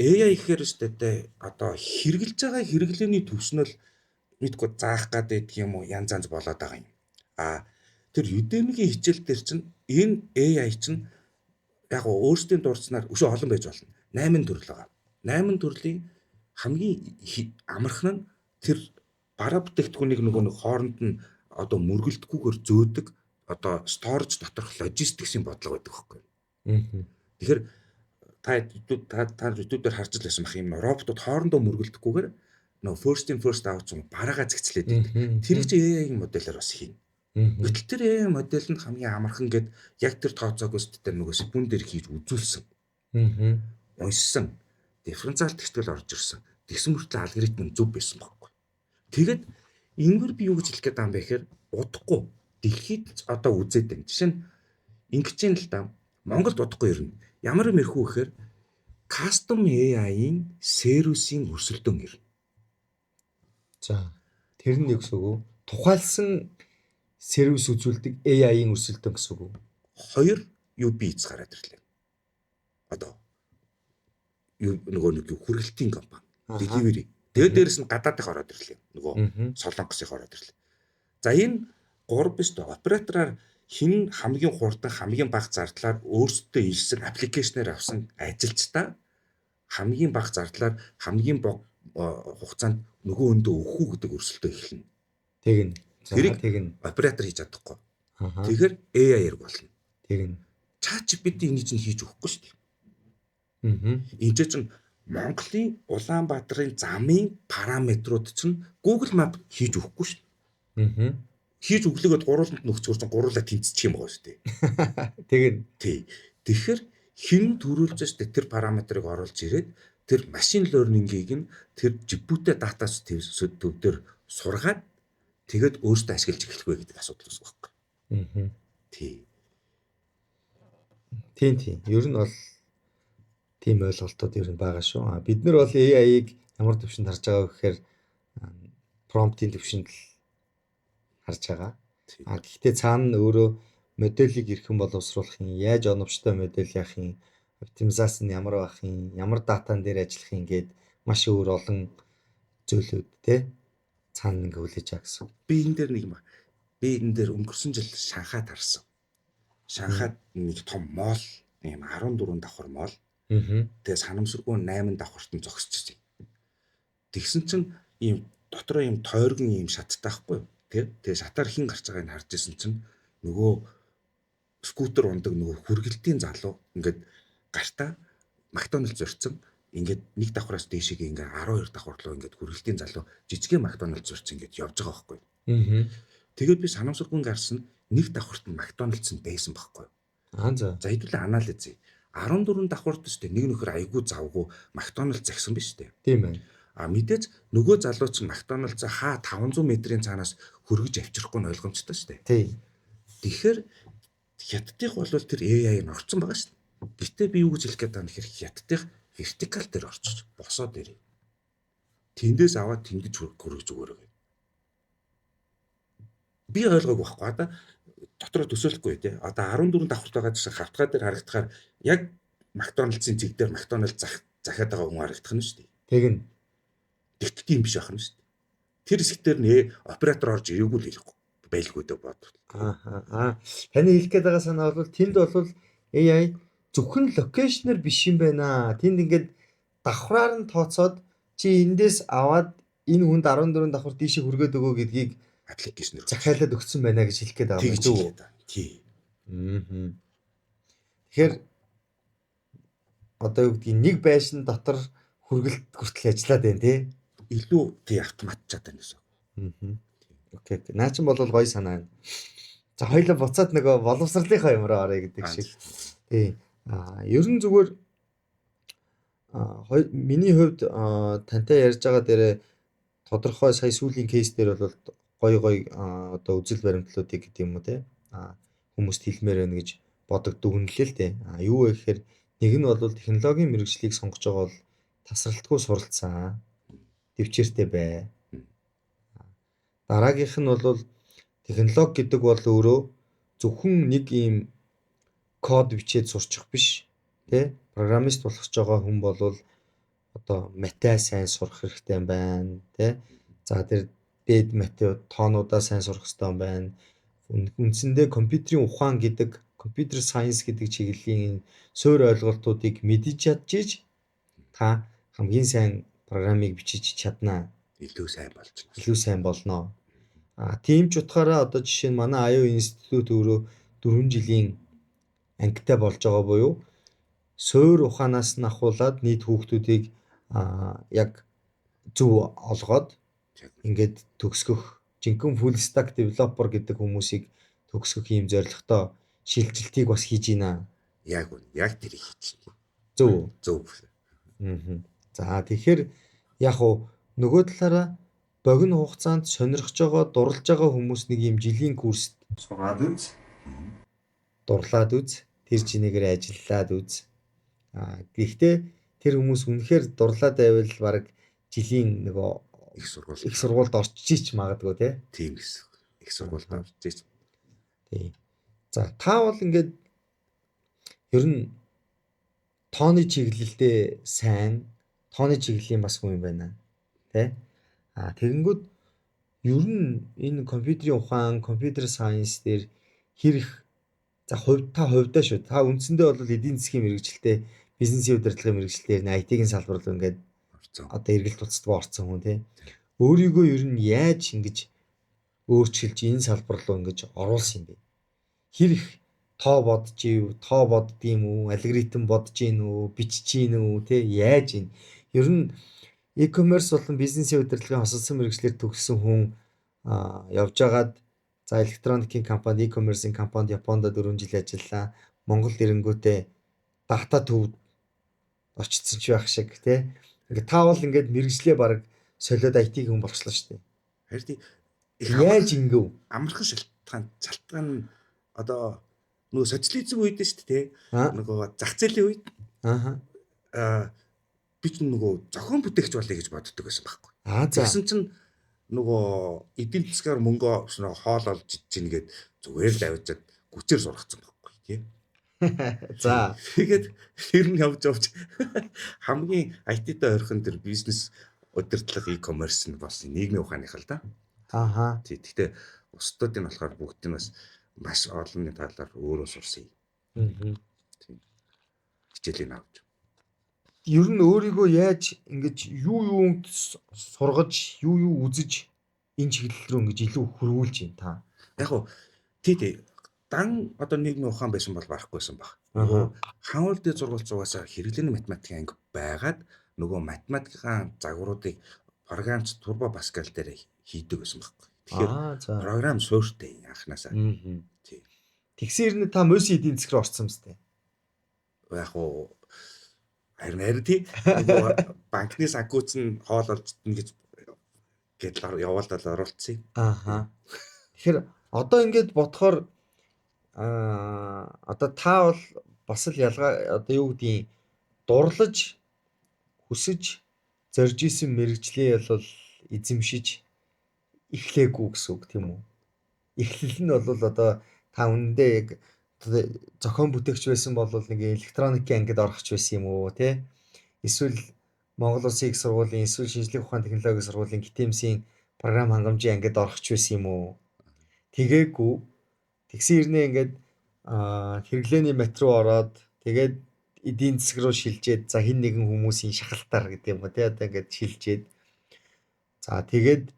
AI гэхээр өстэй одоо хэрэгжилж байгаа хэрэглээний төвшнөл мэдгүй заах гад байдаг юм уу янз янз болоод байгаа юм. Тэр Udemy-гийн хичээл дээр чинь энэ AI чинь яг өөрсдийн дурдсанаар өшөө олон байж болно. 8 төрөл байгаа. 8 төрлийн хамгийн амархан нь тэр бараа бүтээгдэхүүнийг нөгөө нэг хооронд нь одоо мөргөлдөхгүйгээр зөөдөг одоо storage доторх логистиксийн бодлого байдаг байхгүй. Тэгэхээр та YouTube-ээр харж л байсан бах юм. Роботууд хоорондоо мөргөлдөхгүйгээр нөгөө first in first out юм бараагаа зэгцлээд байдаг. Тэр чинь AI-ийн модельээр бас хийнэ. Гэтэл тэр AI модель нь хамгийн амархан гээд яг тэр тооцоог өстөд нөгөө секунд дээр хийж үзүүлсэн. Уншсан. Дифференциал тэгтэл орж ирсэн. Тэгсэн мөртлөө алгоритм нь зөв байсан байхгүй. Тэгээд энэгээр би юу гэж хэлэх гээд байгаа юм бэ гэхээр удахгүй дэлхийд одоо үзээд байна. Жишээ нь ингэж юм л да. Монголд удахгүй ирнэ. Ямар юм ирэх үү гэхээр custom AI-ийн сервисийн өрсөлдөөн ирнэ. За тэр нь юу гэсэн үг вэ? Тухайлсан сервис үзүүлдэг AI-ийн өрсөлдөөн гэсэн үг үү? Хоёр юу бийц гараад ирлээ. Одоо нөгөө нэг хүргэлтийн компани delivery. Тэгээд дээрэс нь гадаадынх ороод ирлээ. Нөгөө Солонгосынх ороод ирлээ. За энэ 3 биш дээ. Оператораар хин хамгийн хурдан хамгийн бага зардлаар өөрсдөө илсэн аппликейшнээр авсан ажилчдаа хамгийн бага зардлаар хамгийн бага хугацаанд нөгөө өндөө өгөх үү гэдэг өрсөлдөө эхэлнэ. Тэгнь. Тэрийг оператор хийж чадахгүй. Тэгэхээр AI-аар болно. Тэгнь. ChatGPT энийг чинь хийж өгөхгүй шүү дээ. Энд чинь Монголын Улаанбаатарын замын параметрууд чинь Google Map хийж өгөхгүй шүү дээ. Хийж өглөөгөө гурвалд нөхцөр чинь гурлаа тэнцчих юм байгаа шүү дээ. Тэгнь. Тий. Тэгэхээр хэн төрүүлж штэ тэр параметрыг оруулж ирээд тэр машин learning-ийг нь тэр жибүүтэй дата төвдөр сургаад тэгээд өөртөө ашиглаж эхлэх вэ гэдэг асуудал үүсэх байхгүй. Тий. Тийм. Ер нь бол тийм ойлголтууд ер нь байгаа шүү. Бид нар бол AI-ыг ямар төвшөнд харж байгаа вэ гэхээр prompt-ийн төвшөнд л харж байгаа. Гэхдээ цаана өөрөө модельийг эрхэм боловсруулах юм, яаж оновчтой модель яах юм, оптимизац нь ямар байх юм, ямар датан дээр ажиллах юм гээд маш өөр олон зүйлүүд те цаана ингээ хүлээж байгаа гэсэн. Би энэ дээр өнгөрсөн жил Шанхайд харсан. Шанхайд нэг том моол, ийм 14 давхар моол. Тэгээ санамсаргүй 8 давхарт нь зогсчихжээ. Тэгсэн чинь ийм дотроо ийм тойргон ийм шаттай байхгүй юу? Тэгээ шатаар хин гарч байгааг нь харж исэн чинь нөгөө скутер ундаг нөгөө хүргэлтийн залуу ингээд гартаа Макдоналдс зорьсон. Ингээд нэг давхраас дээшээ ингээд 12 давхар руу ингээд хүргэлтийн залуу жижигхэн Макдоналдс зорьсон ингээд явж байгаа байхгүй юу? Тэгээд би санамсаргүй гарсан нэг давхарт нь Макдоналдс нь байсан байхгүй юу? За хэдүүлээ анализ зэ. 14 давхарт шүү дээ. Нэг нөхөр айгүй завгүй Макдоналдс загсан биз дээ. Тийм ээ. Мэдээж нөгөө залуу чинь Макдоналдс хаа 500 метрийн цаанаас хөргөж авчрахгүй нь ойлгомжтой шүү дээ. Тийм. Тэгэхээр хятадынх бол тэр AI нь орцсон байгаа шүү дээ. Гэтэ би юу гэж хэлэх гээд байгаа юм хэрэг хятадынх вертикал дээр орчиж босоод ирээ. Тэндээс аваад тэнгиж хөргөж өгөөрэй. Би ойлгоогүй байхгүй. Одоо дотроо төсөөлөхгүй тий. Одоо 14 давхарт байгаа чинь хавтгай дээр харагдахаар яг Макдоналдсын зэг дээр Макдоналдс захиад байгаа хүн харагдах нь шүү дээ. Тэгнь. Тэгт тийм биш ахна шүү дээ. Тэр хэсгээр нэ оператор орж ирээгүй л хэлэхгүй байлгүй дээ бод. Таны хэлэх гээд байгаа санаа бол тэнд бол AI зөвхөн локейшнэр биш юм байна. Тэнд ингээд давхраар нь тооцоод чи эндээс аваад энэ хүнд 14 давхар дийшээ хүргээд өгөө гэдгийг аппликейшнээр захиалаад өгсөн байна гэж хэлэх гээд байгаа юм шүү. Тий. Тэгэхээр одоо юу гэдгийг нэг байшин дотор хүргэлт хүртэл ажиллаад байна тий. Илүү тий автоматчаад байна гэсэн. Окей. Наа чин бол гоё санаа байна. За хоёлоо буцаад нөгөө боловсролынхаа юмраа орё гэдэг шиг. Тий. Ер нь зүгээр миний хувьд тантай ярьж байгаа дээрээ тодорхой сая сүүлийн кейс дээр бол гоё одоо үзэл баримтлалуудыг гэдэг юм уу те хүмүүст хэлмээр байна гэж бодогддог юм л дээ. Юу вэ гэхээр нэг нь бол технологийн мэрэгжлийг сонгож байгаа бол тасралтгүй суралцсан, төвчээртэй бай. Дараагийнх нь бол технологи гэдэг бол өөрөө зөвхөн нэг ийм код бичээд сурчих биш, тий? Программист болох гэж байгаа хүн бол одоо матай сайн сурах хэрэгтэй юм байна, тий? За тэр дээд матай тоонуудаа сайн сурах хэрэгтэй юм байна. Үндсэндээ компьютерийн ухаан гэдэг, компьютер сайенс гэдэг чиглэлийн суурь ойлголтуудыг мэдж чадчих та хамгийн сайн программыг бичиж чаднаа. Илүү сайн болж байна. Илүү сайн болно. Тийм ч утгаараа одоо жишээ нь манай аюу институт өөрөө 4 жилийн ангитай болж байгаа буюу суурь ухаанаас нь ахуулаад нийт хүүхдүүдийг яг зөв олгоод ингээд төгсгөх жинхэнэ full stack developer гэдэг хүмүүсийг төгсгөх ийм зорилготой шилжилтийг бас хийж байна. Яг тэрийг хийж байна. Зөв. За тэгэхээр яг нөгөө талаараа богино хугацаанд сонирхож байгаа, дурлаж байгаа хүмүүс нэг ийм жилийн курст сураад үз. Дурлаад үз. Тэр чинээгээр ажиллаад үз. Гэхдээ тэр хүмүүс үнэхээр дурлаад байвал баг жилийн нөгөө их сургуульд орчих магадгүй тий. Тийм гэсэн. Их сургуульд орчих. Тий. За та бол ингээд ер нь тооны чиглэлдээ сайн, тооны чиглэлийн бас хүн юм байна. Тэ? Тэгэнгүүт ер нь энэ компьютерийн ухаан, компьютер сайенс дээр хэрэг за хувьдаа шүү. Та үндсэндээ бол эдийн засгийн мэрэгчлэлтэй, бизнесийн удирдлагын мэрэгчлэлээр IT-ийн салбарт ингээд одоо эргэлт туцтгаа орсон хүн тий. Өөрийгөө ер нь яаж ингэж өөрчилж энэ салбар руу ингэж оруулсан юм бэ? Хэрэг тоо бодож ив, тоо боддгийм үү, алгоритм бодож гин үү, бичиж гин үү, тий яаж ин. Ер нь e-commerce болон бизнесийн удирдлагын хосолсон мэрэгчлэр төгссөн хүн явж агаад за электроникийн компани, e-commerce-ийн компанид Японд 4 жил ажиллаа. Монгол ирэнгүүтээ дата төвд очсон ч байх шиг тий. Ингээ та бол ингээд мэрэгжлээ баг солиод IT хүн болчихлоо шүү дээ. Харин яаж ингэв? Амархан шалтгаан нь одоо нөгөө социализм үед шүү дээ тий. Нөгөө зах зээлийн үед би ч нөгөө зохион бүтээгч болъё гэж боддог байсан байхгүй. Тэгсэн чинь нөгөө эдийн засгаар мөнгө хоол олж идэж гээд зүгээр л авчиад гүчээр сургацсан байхгүй тий. За тэгээд тэр нь явж хамгийн IT-тэй ойрхон тэр бизнес удирдлага e-commerce нь бас нийгмийн ухааных л да. Тий. Гэхдээ устдуудын болохоор бүгд нь бас маш олонний талаар өөрөө сурсан юм. Тийм. Хичээлийн авч. Ер нь өөрийгөө яаж ингэж юунд сургаж, юу үзэж энэ чиглэл рүү ингэж илүү хөрвүүлж юм та. Яг уу тий. Дан одоо нийгмийн ухаан байсан бол барахгүйсэн баг. Нөгөө хаануул дээр зургуулж зугаасаа хэрэглээний математикийн анги байгаад нөгөө математикийн загваруудыг програмч Турбо Паскал дээр хийдэг байсан баг. Тэгэхээр програм суурьтай анханасаа. Тий. Тэгсэн хэрнээ та мөс эдийн засаг руу орсон юм сте. Яг уу харин тий. Банкны санхүүц нь хоол олж идэх гэж яваалдал оруулцсан. Тэгэхээр одоо ингэж бодохоор одоо та бол бас л ялгаа одоо юу гэдгийг дурлаж хүсэж зорж исэн мэрэгчлээ бол эзэмшиж эхлэегүй гэсэн үг тийм үү? Эхлэл нь бол одоо та үнэндээ яг зохион бүтээгч байсан бол нэг электроникийн ангид орохч байсан юм уу тий? Эсвэл Монгол Улсын их сургуулийн эсвэл шинжлэх ухааны технологийн сургуулийн ГТЭМ-ийн програм хангамжийн ангид орохч байсан юм уу? Тэгээгүй. Тэгсэн хэрнээ ингээд хэрэглээний мат руу ороод тэгээд эдийн засаг руу шилжээд за хин нэгэн хүмүүсийн шахалтаар гэдэг юм уу тий одоо ингээд шилжээд за тэгээд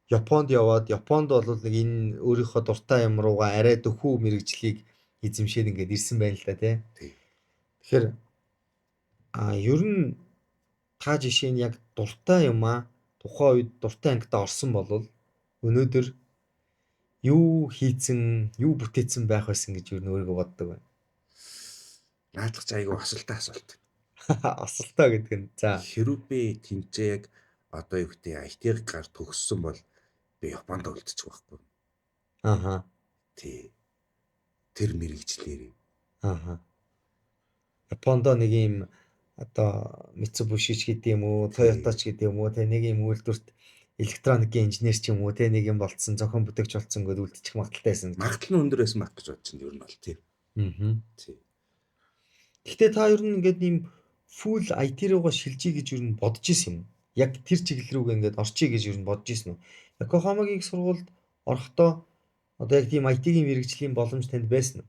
Японд яваад Японд бол нэг энэ өөрийнхөө дуртай юм руугаа арай дөхүү мэрэгжлийг эзэмшээд ингээд ирсэн байна л да тий. Тэгэхээр ер нь та жишээ нь яг дуртай юм тухайн үед дуртай ангидаа орсон бол өнөөдөр юу хийцэн, юу бүтээцэн байх байсан гэж юу өөрийгөө боддог байна. Наадах ч айгүй асуултаа асуулт. Асуултаа гэдэг нь за хэрвээ би тэнцээ яг одоо юу гэдэг IT-г гар төгссөн бол Тэгээ Японд үлдчих байхгүй. Ааха. Тий. Тэр мэрэгчлэр. Ааха. Япондо нэг юм одоо Mitsubishi ч гэдэг юм уу, Toyota ч гэдэг юм уу, тэ нэг юм үйлдвэрт электроникийн инженер ч юм уу, тэ нэг юм болцсон, зохион бүтээгч болцсон гэдээ үлдчих магадaltaйсэн. Магадлал нь өндөрөөс мах гэж бодчих нь ер нь бол тий. Аа. Тий. Гэхдээ та ер нь ингээд ийм full IT руугаа шилжиж гэж ер нь бодож исэн юм. Яг тэр чиглэл рүүгээ ингээд орчие гэж ер нь бодож исэн үү? Yokohama-гийн сургуульд орохдоо одоо яг тийм IT-ийн мэрэгжлийн боломж танд байсан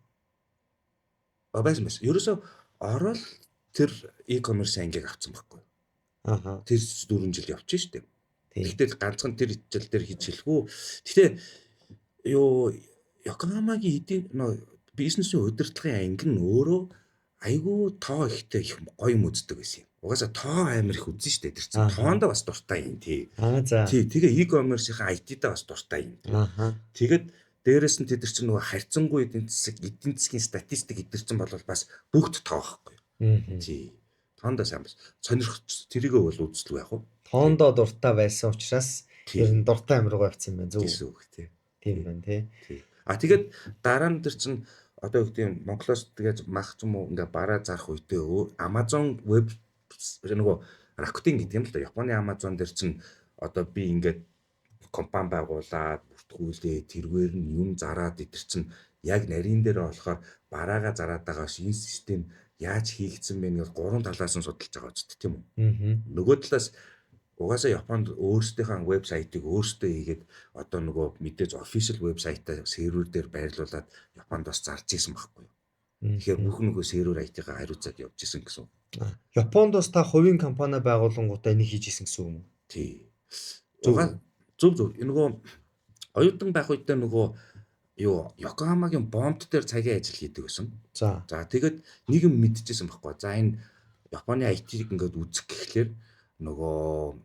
уу? Байсан. Ерөөсөө ороод тэр e-commerce ангийг авсан байхгүй. Ааха. Тэр 4 жил явчих штеп. Тийм. Гэхдээ ганцхан тэр хичээл дээр хийж хэлэхгүй. Гэхдээ юу Yokohama-гийн эдийн бизнесийн удирдлагын анги нь өөрөө айгүй тоо ихтэй их гоё юм үздэг байсан юм. Угаасаа тоо амар их үзэн штэ тэр чинь. Тоондоо бас дуртай юм тий. За. Тий, тэгээ e-commerce-ийн IT-даа бас дуртай юм. Ааха. Тэгээд дээрэс нь тэд нар чинь нөгөө харьцангуй эдийн засгийн статистик эдэрсэн бол бас бүгд тоо байхгүй. Тий. Тоондоо сайн бас сонирхч тэрийгээ бол үзлгүй яг уу. Тоондоо дуртай байсан учраас ер нь дуртай амиргаа авсан юм байна зөв. Гэсэн үг тий. Тийм байна тий. Тэгээд дараа нь тэр чинь одоо юу гэдэг юм Монголоос тэгээд мах ч юм уу ингээ бараа зарах үедээ Amazon web нөгөө Rakuten гэдэг юм л да. Японы Amazon дээр чинь одоо би ингээд компани байгуулад бүртгүүлээ тэргээр нь юм зараад итэр чинь яг нарийн дээр болохоор бараагаа зараад байгаа энэ систем яаж хийгдсэн бэ гэж гурван талаас нь судалж байгаа үст тийм үү. Нөгөө талаас угаасаа Японд өөрсдийнхээ вебсайтыг өөрсдөө хийгээд одоо нөгөө мэдээж official вебсайтаа сервер дээр байрлуулад Японд бас зарж исэн байхгүй юу. Тэгэхээр бүх нөгөө сервер IT-гаа хариуцаад явж исэн гэсэн. Японд бас та хувийн компани байгуулангуудаа энийг хийж исэн гэсэн үг юм. Тий. Зөв. Нөгөө оюутан байх үедээ нөгөө юу Yokohama-гийн бомб дээр цагийн ажил хийдэг байсан. За тэгээд нэг юм мэдчихсэн байхгүй. За энэ Японы IT-г ингээд үзэх гэхлээр нөгөө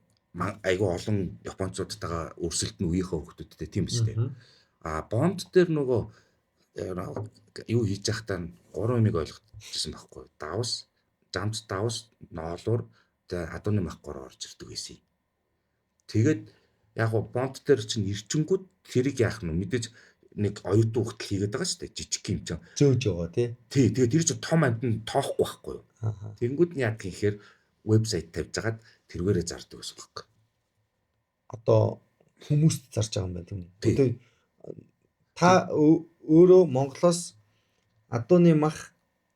айгүй олон японочдтойгоо өрсөлдөн үеийнхээ хүмүүстэй тийм биз дээ. Бомб дээр нөгөө юу хийж байхдаа 3 юмыг ойлгочихсон байхгүй. Жамц давс, ноолуур, тэгээ адууны махгаар орж ирдэг байсан. Тэгээд яг гоо бомб дээр чинь ирчингүүд тэрийг яах нь мэдээж нэг оюутан хүүхдэл хийгээд байгаа шүү дээ. Жижиг юм чинь. Зөөж байгаа тий. Тэгээд тэр чинь том амтнд тоохгүй байхгүй юу. Тэнгүүд нь яг гэхээр вебсайт тавьж агаад тэргээрээ зардаг гэсэн байхгүй. Одоо хүмүүст зарж байгаа юм байна тийм үү? Одоо та өөрөө Монголоос адууны мах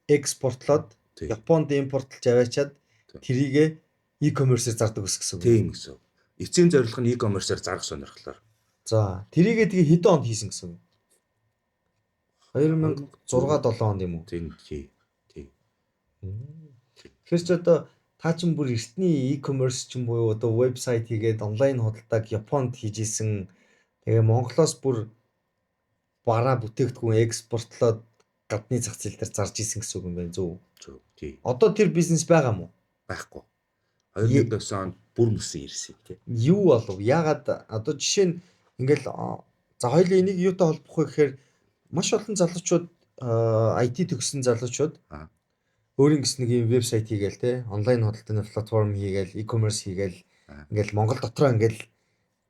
экспортлоод Японд импортлж аваачаад тэрийгэ e-commerce-ээр зардаг гэсэн үг. Тийм гэсэн. Эцсийн зорилго нь e-commerce-ээр зарах сонирхлоор. За, тэрийгэ тэгээ хэдэн онд хийсэн гэсэн үг? 2006-7 онд юм уу? Тийм. Тэгэхээр ч одоо та ч бүр эртний e-commerce ч юм уу одоо вебсайт хийгээд онлайн худалдааг Японд хийж исэн. Тэгээ Монголоос бүр бараа бүтээгдэхүүн экспортлоод гадны зах зээл дээр зарж исэн гэсэн үг юм байна зөв. Тий. Одоо тэр бизнес байгаа мó? Байхгүй. 2009 онд бүр мөсөн ирсэн тий. Юу болов? Ягаад одоо жишээ нь ингээл за хоёул энийг юутай холбох вэ гэхээр маш олон залуучууд IT төгссөн залуучууд өөрийн гэсэн нэг юм вебсайт хийгээл те онлайн худалдааны платформ хийгээл e-commerce хийгээл ингээл Монгол дотроо ингээл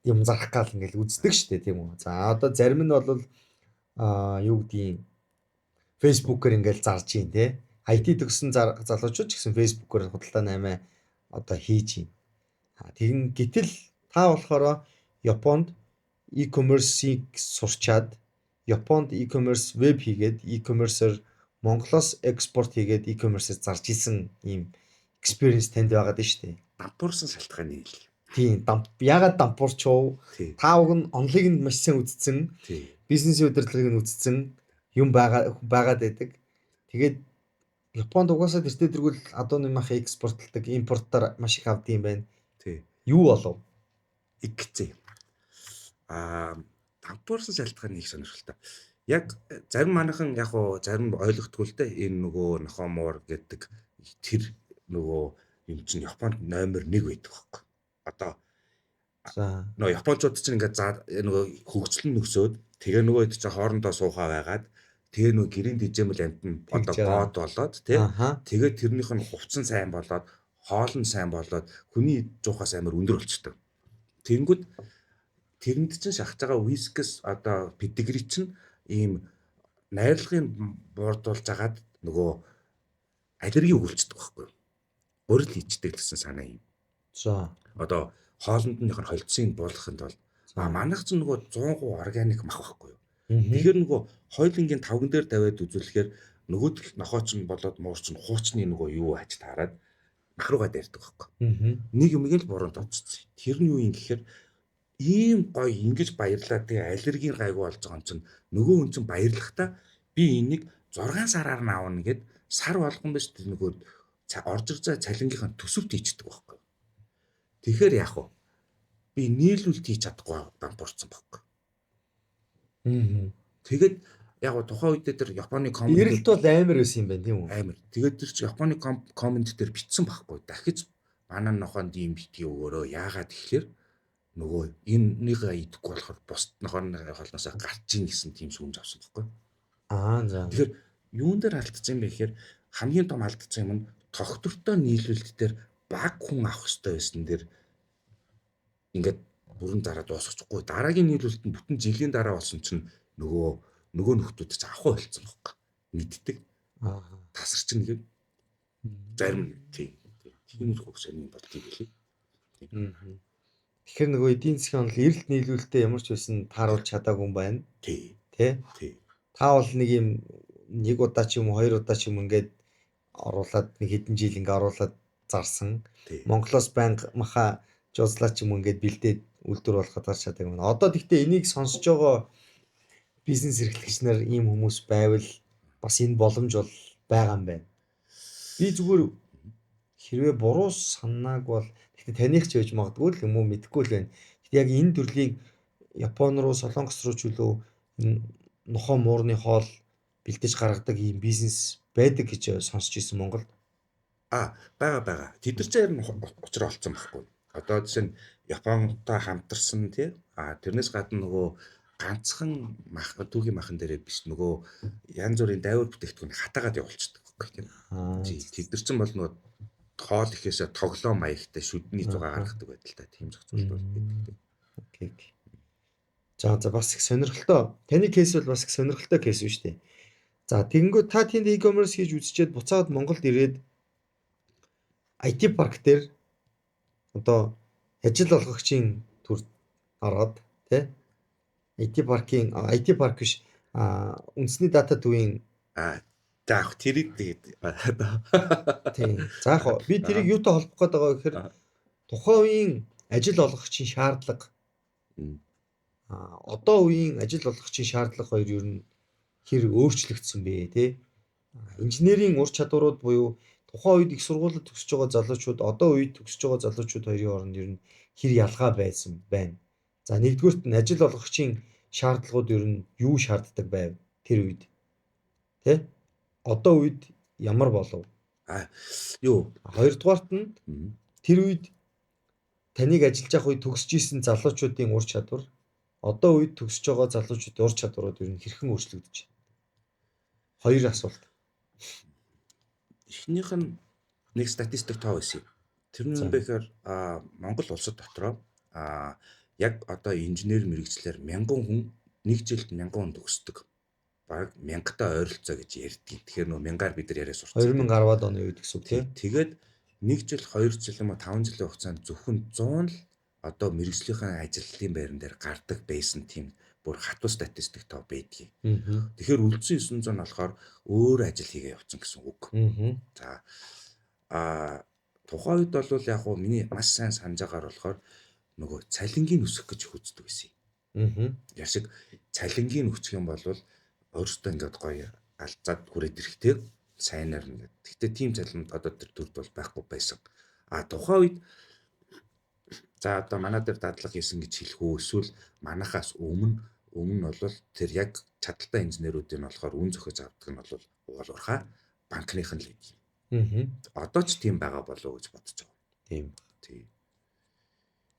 юм зарах гал ингээл үздэг штэ тийм үү. За одоо зарим нь бол юу гэдгийг Facebook-оор ингээл зарж ийн те IT төгссөн залуучууд ч гэсэн Facebook-оор худалдаа 8 одоо хийж ийн. Тэгин гэтэл та болохоор Японд e-commerce-ийг сурчаад Японд e-commerce веб хийгээд e-commerce-оор Монголоос экспорт хийгээд e-commerce-ээр зарж исэн ийм experience танд байгаад нь шүү дээ. Дампуурсан шалтгааны хэл. Тийм, ягаад дампуурч уу? Та уг нь онлыг нь маш сайн үзсэн. Бизнесийн удирдлагыг нь үзсэн юм байгаад байдаг. Тэгээд Японд угаасаа тэртээ тэргүүл адууны мах экспортлдог, импорттоор маш их авд юм байна. Юу болов? Игцээ. Дампуурсан шалтгааны их сонирхолтой. Яг зарим манайхан яг уу зарим ойлгохгүй л дээ энэ нөгөө нохомоор гэдэг тэр нөгөө юм чинь Японд номер 1 байдаг байхгүй. Одоо нөгөө японочууд чинь ингээд нөгөө хөгжлөн нөсөөд тэгээ нөгөө хэд ч хоорондоо суухаа байгаад тэгээ нөгөө гэрийн дэжэмэл амт нь одоо бод болоод тий тэгээ тэрнийх нь хувцсан сайн болоод хоол нь сайн болоод хүний жуухаас амар өндөр болчтой. Тэнгүүд тэрэнд чинь шахаж байгаа вискс одоо педигри чинь ийм найрлагын боордуулж агаад нөгөө аллерги өгүүлчихдэг байхгүй юу? Гурил хийчдэг гэсэн санаа юм. За. Одоо хоолндных нь холцсыг буулгахын тулд манайх ч нөгөө 100% органик мах байхгүй юу? Тэгэхээр нөгөө хойлонгийн тавган дээр тавиад үзүүлэхээр нөгөөдөл нохоо ч болоод муур ч хуучны нөгөө юу аж таарад мах руугаа дайрдаг байхгүй. Нэг юм л буруу тооцсон. Тэр нь юу юм гэхээр ийм гоё ингэж баярлаад тэгээ аллергийн гайгүй болж байгаа юм чинь нөгөө хүн чинь баярлахдаа би энийг 6 сараар нь аавна гэд сар болгон биш нөгөө орж ирж байгаа цалингийнхаа төсөвт хийчихдэг байхгүй. Тэгэхээр яах вэ? Би нийлүүлэлт хийж чадахгүй дампуурсан байхгүй. Тэгээд яг го тухайн үед дээр Японы комент эрэлт бол амар байсан юм байна тийм үү? амар. Тэгээд тэр чи Японы комент дээр бичсэн байхгүй. Дахиж манай нохоонд ийм битгий өгөөрөө. Яагаад тэгэхээр нөгөө энэнийг идэхгүй болохоор бусд нохооны холноос гарч ийн гэсэн тийм сүмж авсан байхгүй. За. Тэгэхээр юун дээр алдсан юм бэ гэхээр хамгийн том алдсан юм нь тогтвортой нийлүүлэлт дээр баг хүн авах хэрэгтэй байсан дээр ингээд бүрэн дараа дуусчихгүй. Дараагийн нийлүүлэлт нь бүтэн жилийн дараа болсон чинь нөгөө нөхдүүд ч авах болцсон байхгүй. Мэддэг. Тасарч нэг зарим тийм хөвсөний болтыг хэлээ. Тэгэхээр нөгөө эдийн засгийн онол эрэлт нийлүүлэлтээ ямар ч байсан тааруулж чадаагүй юм байна. Тий. Та бол нэг юм нэг удаа ч юм уу хоёр удаа ч юм ингээд оруулаад нэг хэдэн жил ингээд оруулаад зарсан. Монголоос банк маха жуулчлаа ч юм уу ингээд бэлдээд үйлдвэр болгоход гарч чадаагүй юм. Одоо тэгтээ энийг сонсож байгаа бизнес эрхлэгч нар ийм хүмүүс байвал бас энэ боломж бол байгаа юм байна. Би зүгээр хэрвээ буруу санааг бол тэгтээ таних ч байж магадгүй л юм уу мэдэхгүй л байна. Тэгтээ яг энэ төрлийг Япон руу, Солонгос руу ч үлээ нохоо муурны хоол бэлдэж гаргадаг ийм бизнес байдаг гэж сонсч ирсэн Монголд. Бага. Тэд нар ч харин учраа олцсон байхгүй. Одоо жишээ нь Японтой хамтарсан тий. Тэрнээс гадна нөгөө ганцхан мах түүхийн махан дээрээ биш нөгөө янз бүрийн дайвар бүтээгдэхүүн хатаагаад явуулчихдаг байхгүй тийм. Тэд нар ч бол нөгөө хоол ихээсээ тоглоом маягтай шүдний зугаа гаргадаг байдалтай тийм зохицуулт бол байдаг. Окей. За бас их сонирхолтой. Таны кейс бол бас их сонирхолтой кейс шүү дээ. За тэгэнгүүт та тэнд e-commerce хийж үзчихэд буцаад Монголд ирээд IT парк дээр одоо ажил олгогчийн төр хараад тий IT парк биш үндэсний дата төвийн заах тэрийг тийм заах би тэрийг юутай холбох гээд байгаа гэхээр тухайн үеийн ажил олгогчийн шаардлага одоо үеийн ажил олгогчийн шаардлага хоёр ер нь хэр өөрчлөгдсөн бэ тий инженерийн ур чадварууд буюу тухайн үед их сургуулиуд төгсөж байгаа залуучууд одоо үед төгсөж байгаа залуучууд хоёрын хооронд ер нь хэр ялгаа байсан байна. За нэгдүгüүрт нь ажил олгогчийн шаардлагууд ер нь юу шаарддаг байв тэр үед тий одоо үед ямар болов? Хоёрдугаарт нь тэр үед таныг ажиллаж авах үед төгсөж исэн залуучуудын ур чадвар одоо үед төгсөж байгаа залуучуудын ур чадварууд ер нь хэрхэн өөрчлөгдөж байна? Хоёр асуулт. Эхнийх нь нэг статистик тоо байсан. Тэр нь бэхээр Монгол улсад дотроо яг одоо инженер мэрэгчлэр 1000 хүн нэг жилд 1000 хүн төгсдөг. Бараг 1000-тай ойролцоо гэж ярьдгийг. Тэгэхээр нөө 1000-аар бид нар яриа сурсан. 2010-ад оны үед гэсэн үг тийм. Тэгээд нэг жил 2 жил юм уу 5 жилийн хугацаанд зөвхөн 100 л одоо мэрэгжлийн ажилтны байран дээр гардаг байсан тийм бүр хатуу статистик тоо байдгийг. Тэгэхээр үлдсэн 900 болохоор өөр ажил хийгээ явцсан гэсэн үг. За тухайн үед бол яг хуу миний маш сайн санаж байгаагаар болохоор нөгөө цалингийн өсөх гэж хүздэг байсан юм. Яшиг цалингийн өсөх юм бол өөрөөсөө ингээд гоё алзаад хүрээд ирэхтэй сайнаар ингээд. Гэтэ тийм цалин одоо тэр төрд бол байхгүй байсан. Тухайн үед за одоо манай дээр дадлага хийсэн гэж хэлэх үү эсвэл манахаас өмнө бол тэр яг чадaltaй инженеруудын болохоор үн зөхөж авдаг нь бол угаалуурхаа банкных нь л юм. Одоо ч тийм байгаа болов уу гэж бодож байгаа. Тийм.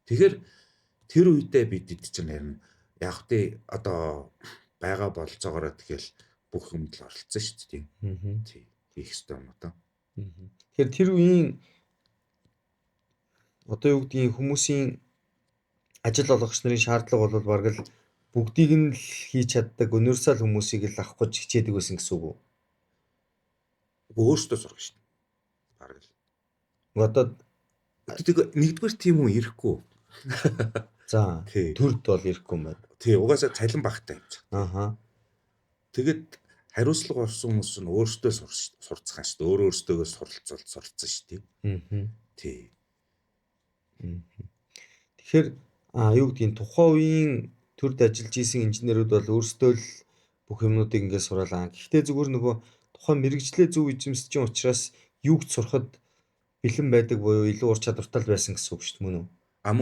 Тэгэхээр тэр үедээ бид чинь харин яг тэ одоо байгаа болцоогоор тэгэл бүх юмд л оролцсон шүү дээ. Тийм. Хийх ёстой юм одоо. Тэгэхээр тэр үеийн одоо юу гэдгийг хүмүүсийн ажил олгогч нарын шаардлага бол бараг л бүгдийг нь л хийж чаддаг универсал хүмүүсийг л авах гэж хичээдэг байсан гэсэн үг үү? Өөртөө сурах шүү дээ. Бараг л. Одоо Тэгээд нэгдүгээр тийм хүн ирэхгүй. за Тий. төрд бол ирэхгүй юм байна. Тий, угаасаа цалин багтай юм чинь. Ааха. Тэгээд хариуцлага орсон хүмүүс нь өөртөө сурцгаан шүү дээ. Өөртөөгөө суралцсан шүү дээ. Аа. Тий. Тэгэхээр юу гэдгийг тухайн үеийн төрд ажиллаж исэн инженерүүд бол өөрсдөө л бүх юмнуудыг ингээд сураалаа. Гэхдээ зүгээр нөгөө тухайн мэрэгчлээ зөв эзэмсэж учраас юуг сурахад бэлэн байдаг буюу илүү ур чадвартай л байсан гэсэн үг шүү дээ мөн үү?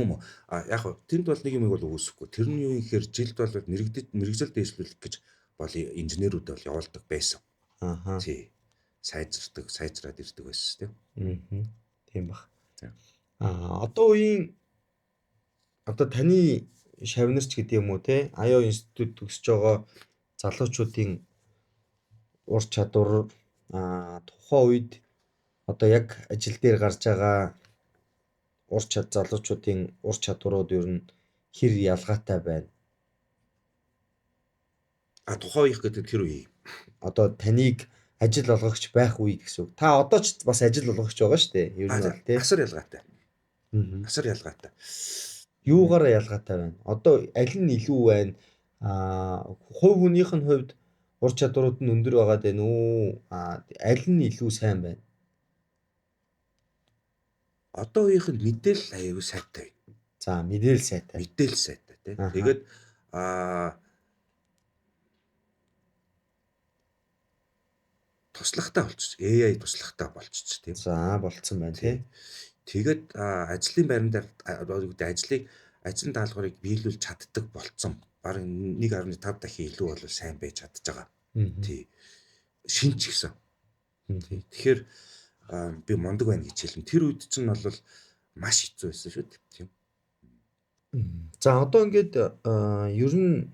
Мөн. Яг хөө тэнд бол нэг юм бол үүсэхгүй. Тэрний юу гэхээр жилд бол мэрэгжил дэвшлүүлэх гэж бол инженерүүд бол явуулдаг байсан. Ааха. Тий. Сайжраад ирдэг байсан шүү дээ. Аа. Тийм баг. Тий. Одоо таны шавнарч гэдэг юм уу те IO институт төгсөж байгаа залуучуудын ур чадвар тухайн үед одоо яг ажил дээр гарч байгаа залуучуудын ур чадварууд ер нь хэр ялгаатай байна? Тухайн үеих гэдэг тэр үе. Одоо таныг ажил олгогч байх үе гэсэн үг. Та одоо ч бас ажил олгогч байгаа шүү дээ. Ер нь бол тий. Асар ялгаатай. Аа. Асар ялгаатай. Юугаараа ялгаатай байна? Одоо аль нь илүү байна? Хувь хүнийх нь хувьд ур чадварууд нь өндөр байгаад байна уу? Аль нь илүү сайн байна? Одоо үеийнх нь мэдээлэл аюул сайтай. За, мэдээлэл сайтай. Мэдээлэл сайтай тий. Тэгээд туслахтай болчих. AI туслахтай болчих тийм. За, болцсон байна тий. Тэгээд ажлын байран дээр ажлын даалгаврыг биелүүлж чаддаг болцсон. Бараг 1.5 дахин илүү бол сайн байж чадж байгаа. Тий. Шинж гэсэн. Тий. Тэгэхээр би мундаг байна гэж хэлэн. Тэр үед чинь бол маш хэцүү байсан шүү дээ. Тийм. За одоо ингээд ер нь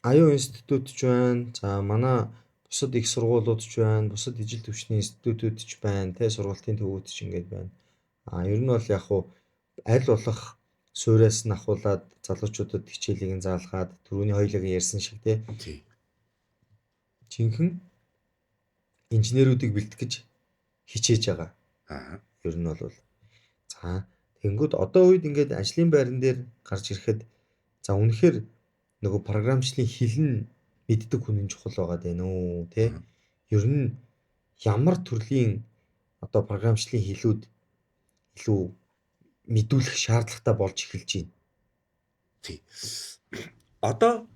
IO институт ч байна. За манай бусад их сургуулиуд ч байна. Бусад ижил төвчний институтууд ч байна. Тэ сургалтын төвүүд ч ингээд байна. Ер нь бол яг хуу аль болох суураас нь ахуулаад залуучуудад хичээлийг нь заалгаад түрүүний хоёулаа ярьсан шиг тий. Жинхэнэ инженерүүдийг бэлтгэж хичээж байгаа. Ер нь бол за тэнгууд одоо үед ингээд ажлын байран дээр гарч ирэхэд за үнэхээр нөгөө програмчлалын хэл нь мэддэг хүн нь чухал байгаад байна уу тий. Ер нь ямар төрлийн одоо програмчлалын хэлүүд илүү мэдүүлэх шаардлагатай болж эхэлж байна. Тий. Одоо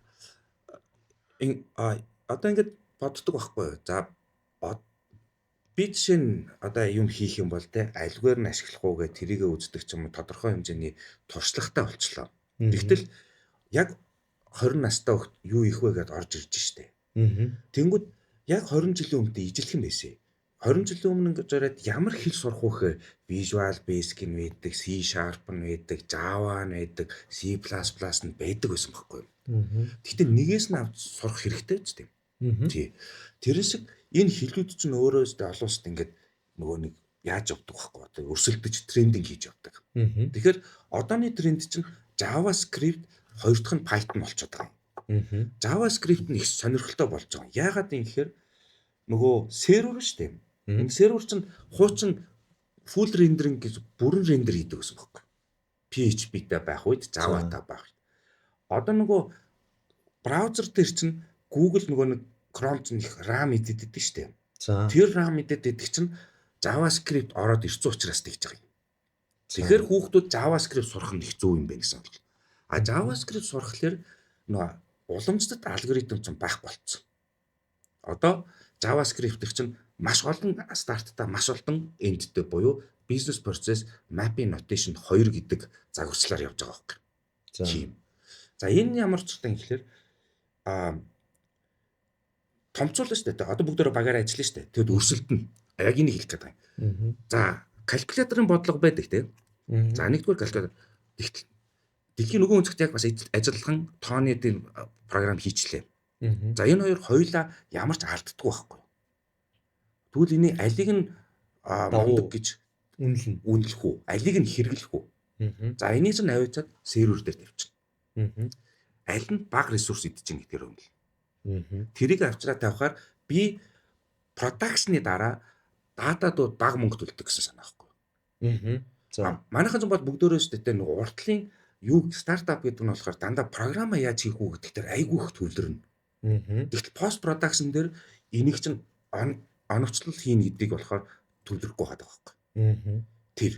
ингээд боддог байхгүй юу? За би жишээ нь одоо юм хийх юм бол те альваар нь ашиглах уугээ тэрийгэ үздэг ч юм уу тодорхой хэмжээний туршлагатай болчлоо. Тэгтэл яг 20 настай хөлт юу их вэ гэдээ орж ирж штэ. Тэнгүүд яг 20 жилийн өмнө ижилхэн байсан. 20 жилийн өмнө ингэж яриад ямар хэл сурах вэ гэхээр Visual Basic нь байдаг, C# нь байдаг, Java нь байдаг, C++ нь байдаг байсан байхгүй юу? Гэхдээ нэгээс нь авч сурах хэрэгтэй ч тийм. Тий. Тэрээс энэ хэлүүд чинь өөрөө өөртөө олон улсад ингээд нөгөө нэг яаж явдаг байхгүй одоо өрсөлдөж трендинг хийж явдаг. Тэгэхээр одооний тренд чинь JavaScript, хоёр дахь нь Python болчиход байгаа юм. JavaScript нь их сонирхолтой болж байгаа. Яагаад юм гэхээр нөгөө сервер шүү дээ. Энэ сервер чинь хуучин full rendering гэж бүрэн рендер хийдэг гэсэн байхгүй. PHP-тэй байх үед Java-тай байх. Одоо нөгөө браузер дээр чинь Google нөгөө нэг Chrome чинь их RAM идэддэг шүү дээ. Тэр RAM идэддэг чинь JavaScript ороод ирсэн учраас тэгж байгаа юм. Тэгэхээр хүүхдүүд JavaScript сурах нь их зөв юм байна гэсэн үг. JavaScript сурахлаар нөгөө уламжлалт алгоритм чинь байх болцсон. Одоо JavaScript чинь маш олон старттай маш олон эндтэй буюу business process mapping notation 2 гэдэг загварчлаар явж байгаа байхгүй. За энэ ямар ч юм гэхээр томцоолно шүү дээ. Одоо бүгдөө багаар ажиллана шүү дээ. Тэгэд өрсөлдөн. Яг энийг хэлэх гэдэг юм. За калькуляторын бодлого байдаг тийм. За нэгдүгээр калькулятор дэлхийн нөгөө өнцгт яг бас ажиллахан тооны тийм програм хийчлээ. За энэ хоёулаа ямар ч алддаггүй байхгүй. Тэгвэл энийг алиг нь мундаг гэж үнэлэх үү? Алиг нь хэрэглэх үү? За энийг чинь аваачаад сервер дээр тавьчихна. Мгм. Аль нь бага ресурс идчихин гэдгээр юм л. Мгм. Тэрийг авчраад тавихаар би продакшны дараа датадууд бага мөнгө төлдөг гэсэн санаа байхгүй. Мгм. За. Манайхан ч бол бүгдөө шүү дээ нэг уртлын юу стартап гэдэг нь болохоор дандаа програма яаж хийх үү гэдэг дээр айгүй их төвлөрнө. Мгм. Тэгвэл пост продакшн дээр энийг чинь оновчлол хийн гэдгийг болохоор төвлөрөхгүй байгаа байхгүй. Мгм. Тэр.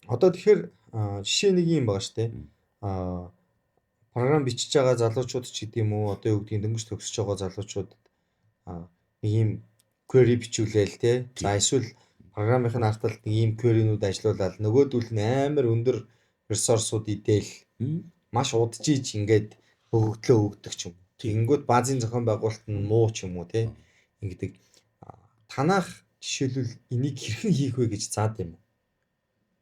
Одоо тэгэхээр жишээ нэг юм байгаа шүү дээ. Програм бичиж байгаа залуучууд ч гэдэг юм уу, одоо юу гэдгийг дөнгөж төгсөж байгаа залуучууд нэг юм query бичүүлээл те. За эсвэл програмын арталт нэг юм query-нүүд ажиллуулаад нөгөөдөл нь амар өндөр ресурсууд идээл маш удажиж ингээд өгөгдлөө өгдөг ч юм. Тэгэнгүүт баазын зохион байгуулалт нь муу ч юм уу те. Ингэдэг. Танах жишээлбэл энийг хэрхэн хийх вэ гэж заад юм.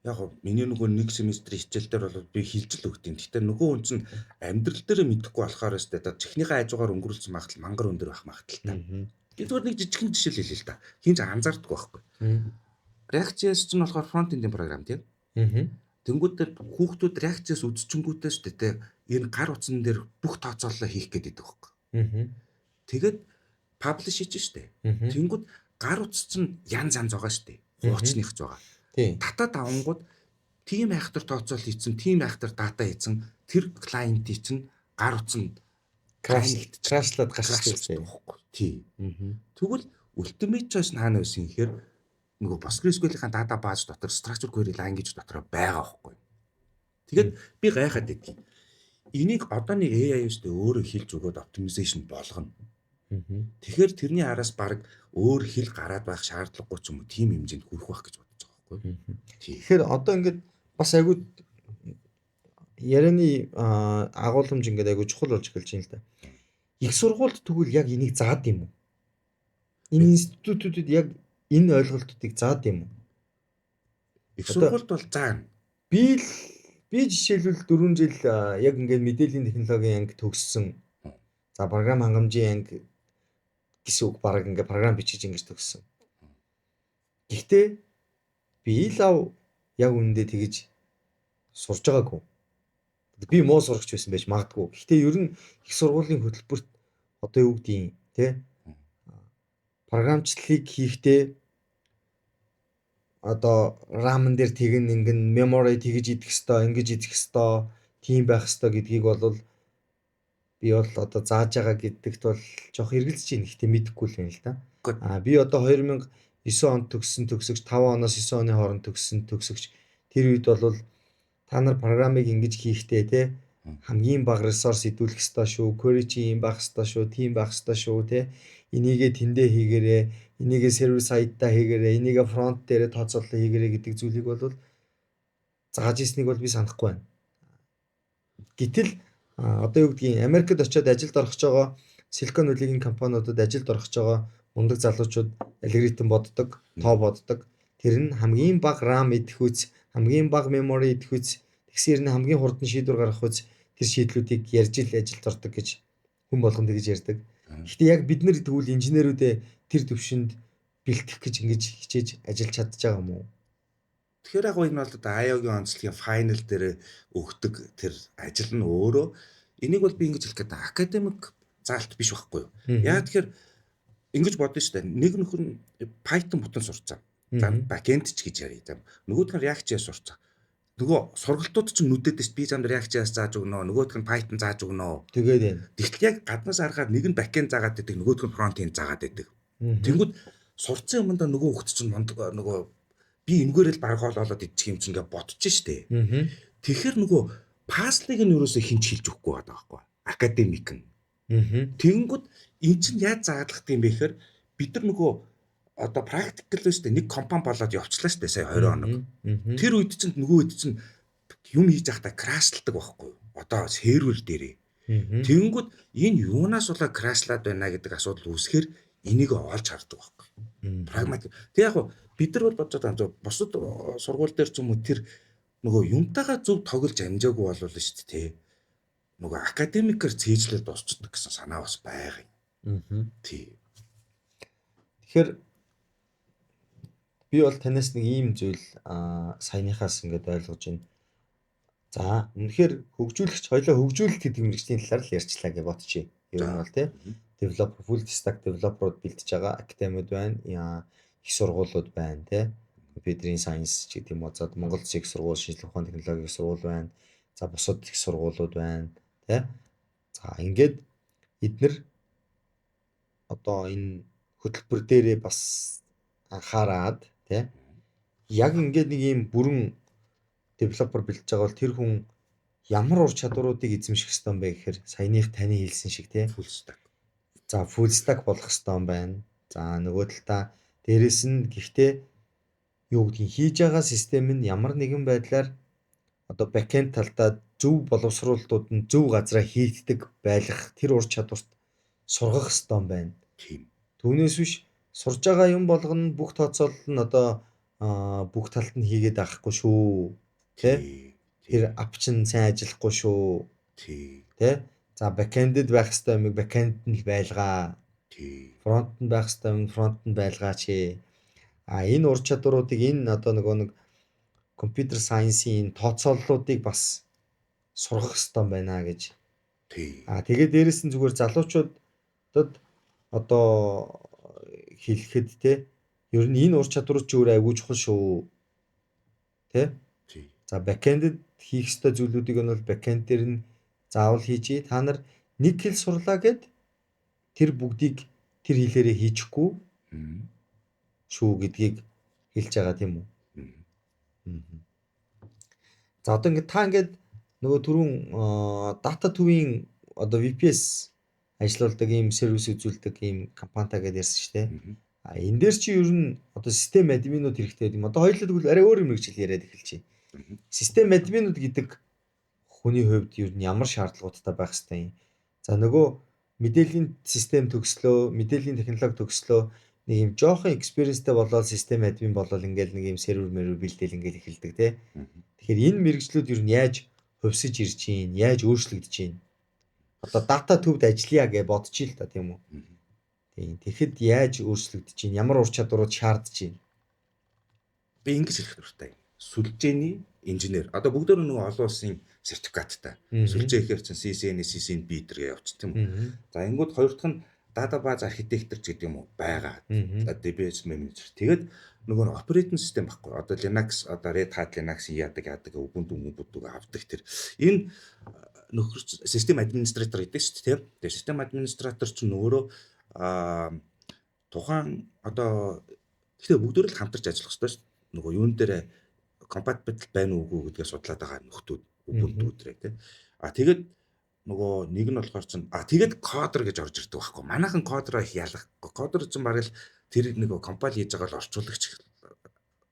Яг миний нөгөө нэг семестрийн хичээл дээр бол би хилжил өгдөө. Гэхдээ нөгөө хүн чинь амьдрал дээр мэдэхгүй болохоор өстэй да техникийн хажуугаар өнгөрүүлсэн магадлал мангар өндөр байх магадлалтай. Би зүгээр нэг жижигхэн жишээл хэлээ л да. Хинж анзаардаггүй байхгүй. React.js чинь болохоор front end-ийн програм тийм. Тэнгүүд дээр хүүхдүүд React.js үзчихэнгүүтээ шүү дээ. Энэ гар утсан дээр бүх тооцоололоо хийх гэдэг байхгүй. Тэгээд publish хийж штэ. Тэнгүүд гар утас чинь янз байгаа штэ. Хуучных ч байгаа. Татаад авангууд team actor тооцоол хийсэн, team actor дата хийсэн тэр клиентийн чинь гар утсан crashlаад гарчихсан байхгүй. Тий. Тэгвэл ultimate choice нь хаана байсан гэхээр нөгөө PostgreSQL-ийн дата бааз дотор structure query language дотор байгаа байхгүй. Тэгээд би гайхаад байдгийг. Энийг одооны AI үстэй өөрөө хэлж өгөөд optimization болгоно. Тэгэхээр тэрний араас баг өөр хэл гараад байх шаардлагагүй ч юм уу тийм хэмжээнд хүрэх байх гэж бодож байгаа байхгүй. Тэгэхээр одоо ингээд бас айгүй ярианы агуулмж ингээд айгүй чухал болж эхэлж байна л да. Их сургуульд тэгвэл яг энийг заад юм уу? Энэ институтуудад яг энэ ойлголтуудыг заад юм уу? Их сургуульд бол заана. Би жишээлбэл 4 жил яг ингээд мэдээллийн технологийн анги төгссөн. За програм хангамжийн анги гэсэн үг баг ингээд програм бичиж ингэж төгссөн. Гэхдээ би лав яг үнэндээ тэгэж сурж байгаагүй. Би муу сурагч байсан байж магадгүй. Гэхдээ ер нь их сургуулийн хөтөлбөрт одоо юу гэдгийг те програмчлалыг хийхдээ одоо рамн дээр тэгэн ингэн memory тэгж идэх хэвээр ингэж идэх хэвээр тийм байх хэвээр гэдгийг бол би бол одоо зааж байгаа гэдэгт бол жоох эргэлзэж байна. Гэхдээ мэдэхгүй л байна л да. Би одоо 2009 онд төгссөн төгсөгч 5 оноос 9 оны хооронд төгссөн төгсөгч тэр үед бол та нар програмыг ингэж хийхдээ те хамгийн бага ресурс идүүлэх ёстой шүү. Query чи юм байх ёстой шүү. Тийм байх ёстой шүү те. Энийгээ тэндээ хийгээрээ, энийгээ сервер сайтаа хийгээрээ, энийгээ фронт дээрээ тооцоолол хийгээрээ гэдэг зүйлийг бол зааж ирснийг бол би санахгүй байна. Гэтэл одоо юу гэдгийг Америкт очиод ажилд орохж байгаа Silicon Valley-ийн компаниудад ажилд орохж байгаа мундаг залуучууд алгоритм боддог, тоо боддог. Тэр нь хамгийн бага RAM идэх үс, хамгийн бага memory идэх үс, тэгсээр нь хамгийн хурдан шийдвэр гаргах үс тэр шийдлүүдийг ярьж ил ажилд ордог гэж хүн болгон тэгж ярьдаг. Гэхдээ яг бид нар тэгвэл инженерүүдээ тэр төвшөнд бэлтгэх гэж ингэж хичээж ажиллаж чадж байгаа юм уу? Тэгэхээр яг энэ бол одоо IO-гийн онцлогийн final дээр өгдөг тэр ажил нь өөрөө энийг бол би ингэж хэлэх гэдэг академик заалт биш байхгүй юу? Яа тэгэхээр ингэж бодно шүү дээ. Нэг нөхөр нь Python бүтэн сурцсан. За backend ч гэж яриа. Нөгөөх нь React.js сурцсан. Нөгөө сургалтууд ч нүдэд ш би зам React.js зааж өгнө. Нөгөөх нь Python зааж өгнө. Тэгээд байна. Тэгтэл яг гаднаас харахаар нэг нь backend заагаад байдаг, нөгөөх нь front end заагаад байдаг. Тэнгүүд сурцсан юмдаа нөгөө хөлт чинь нөгөө би энэгээр л баргаолоод идчих юм чинь ингээ бодчих штэ. Тэгэхээр нөгөө паслыг нь юусоо хинч хэлж өгөхгүй байгаа байхгүй. Академик нь. Тэнгүүд эн чинь яаж заадлах юм бэ гэхээр бид нар нөгөө одоо практикл үстэй нэг компани болоод явчлаа штэ сая 20 хоног. Тэр үед чинь нөгөө үед чинь юм хийж байхдаа крашлдаг байхгүй. Одоо сервер дээрээ. Тэнгүүд энэ юунаас болоо крашлаад байна гэдэг асуудал үүсэхээр энийг олж хардаг байхгүй. Прагматик. Тэг яг бид нар бол бодож байгаа бусад сургууль дээр ч юм уу тэр нөгөө юмтайгаа зөв тоглож амжаагүй болвол шүү дээ. Нөгөө академикээр цээжлээд дуусчдаг гэсэн санаа бас байгаа юм. Тий. Тэгэхээр би бол танаас нэг ийм зүйл саяныхаас ингээд ойлгож байна. За үнэхээр хөгжүүлэгч хоёлоо хөгжүүлэлт гэдэг мэргэжлийн талаар л ярьчлаа гэж бодчих. Ер нь бол тийм developer full stack developer-ууд бэлдэж байгаа академиуд байна. Их сургуулиуд байна тийм. Компьютерийн сайенс ч гэдэг юм уу. За Монгол Улсын их сургууль, шинжлэх ухааны технологийн их сургууль байна. За бусад их сургуулиуд байна тийм. За ингээд эдгээр одоо энэ хөтөлбөр дээрээ бас анхаарад тийм. Яг ингээд нэг ийм бүрэн девелопер бэлдэж байгаа бол тэр хүн ямар ур чадваруудыг эзэмших ёстой юм бэ гэхээр саяных таны хэлсэн шиг тийм full stack. за full stack болох ёстой юм байна. За нөгөө талдаа дээрэс нь гэхдээ юу гэдгийг хийж байгаа систем нь ямар нэгэн байдлаар одоо backend талдаа зөв боловсруулалтууд нь зөв газараа хийгддэг байх тэр ур чадварт сургах ёстой юм байна. Тийм. Түүнээс биш сурж байгаа юм болгоно бүх тооцоолол нь одоо бүх талд нь хийгээд авахгүй шүү. Тэ? Тэр ап чинь сайн ажиллахгүй шүү. Тий. Тэ? За backend-д байх ёстой юм backend нь байлгаа. Тий. Front нь байх ёстой юм front нь байлгаач. Энэ ур чадваруудыг энэ одоо нөгөө нэг компьютер сайенсийн тооцооллуудыг бас сургах ёстой юм байна гэж. Тий. Тэгээд дээрэс нь зүгээр залуучуудад одоо хэлэхэд те ер нь энэ ур чадвар ч өөр айгүй чухал шүү. Тэ? Тий. За backend-д хийх ёстой зүйлүүдийг нь бол backend дээр нь заавал хийжээ. Та нар нэг хэл сурлаа гэд тэр бүгдийг тэр хэлээрээ хийчихгүй шүү гэдгийг хэлж байгаа тийм үү? За одоо ингээд та ингээд нөгөө түрүүн data төвийн одоо VPS ажиллаулдаг ийм сервис үзүүлдэг ийм компанитай гэдээ ярьсан шүү дээ. Энэ дээр чи ер нь одоо систем админууд хэрэгтэй гэдэг юм. Одоо хоёулаа тэгвэл арай өөр юм хэл яриад эхэлчихэ. Систем админууд гэдэг хүний хувьд ер нь ямар шаардлагуудтай байх ёстой юм. За нөгөө мэдээллийн систем төгслөө, мэдээллийн технологи төгслөө нэг юм жоохон experienceтэй болоод систем админ болол ингээл нэг юм сервер бэлдээл ингээл эхэлдэг тий. Тэгэхээр энэ мэргэжлүүд ер нь яаж хувьсаж ирж гин, яаж өөрчлөгдөж гин. Одоо дата төвд ажиллая гэж бодчих л та тийм үү. Тийм. Тэгэхэд яаж өөрчлөгдөж гин, ямар ур чадварууд шаардж гин. Би ингэж хэлэх дуртай. Сүлжээний инженер. Одоо бүгдөө нөгөө олон улсын сертификаттай. Сүлжээ ихээр чинь CCNA, CCNB гэдэргээ явчих тийм үү. За ингүүд хоёр дахь нь database architecture гэдэг юм уу байгаа. Database manager. Тэгээд нөгөө operating system баггүй. Одоо Linux, одоо Red Hat Linux яадаг Ubuntu авдаг тэр. Энэ нөхөр систем администратор гэдэг шүү дээ. Тэгээд систем администратор чинь өөрөө тухайн одоо гэхдээ бүгдөө л хамтарч ажиллах хэрэгтэй шүү дээ. Нөгөө юун дээр compatible байна уугүй гэдгээ судлаад байгаа нөхдүүд Ubuntu өдрөө тийм. Тэгээд нөгөө нэг нь болохоор чинь тэгээд кодер гэж орж ирдэг байхгүй. Манайхан кодероо их ялах. Кодер чинь бараг л тэр нэг компайл хийж байгаа л орчуулагч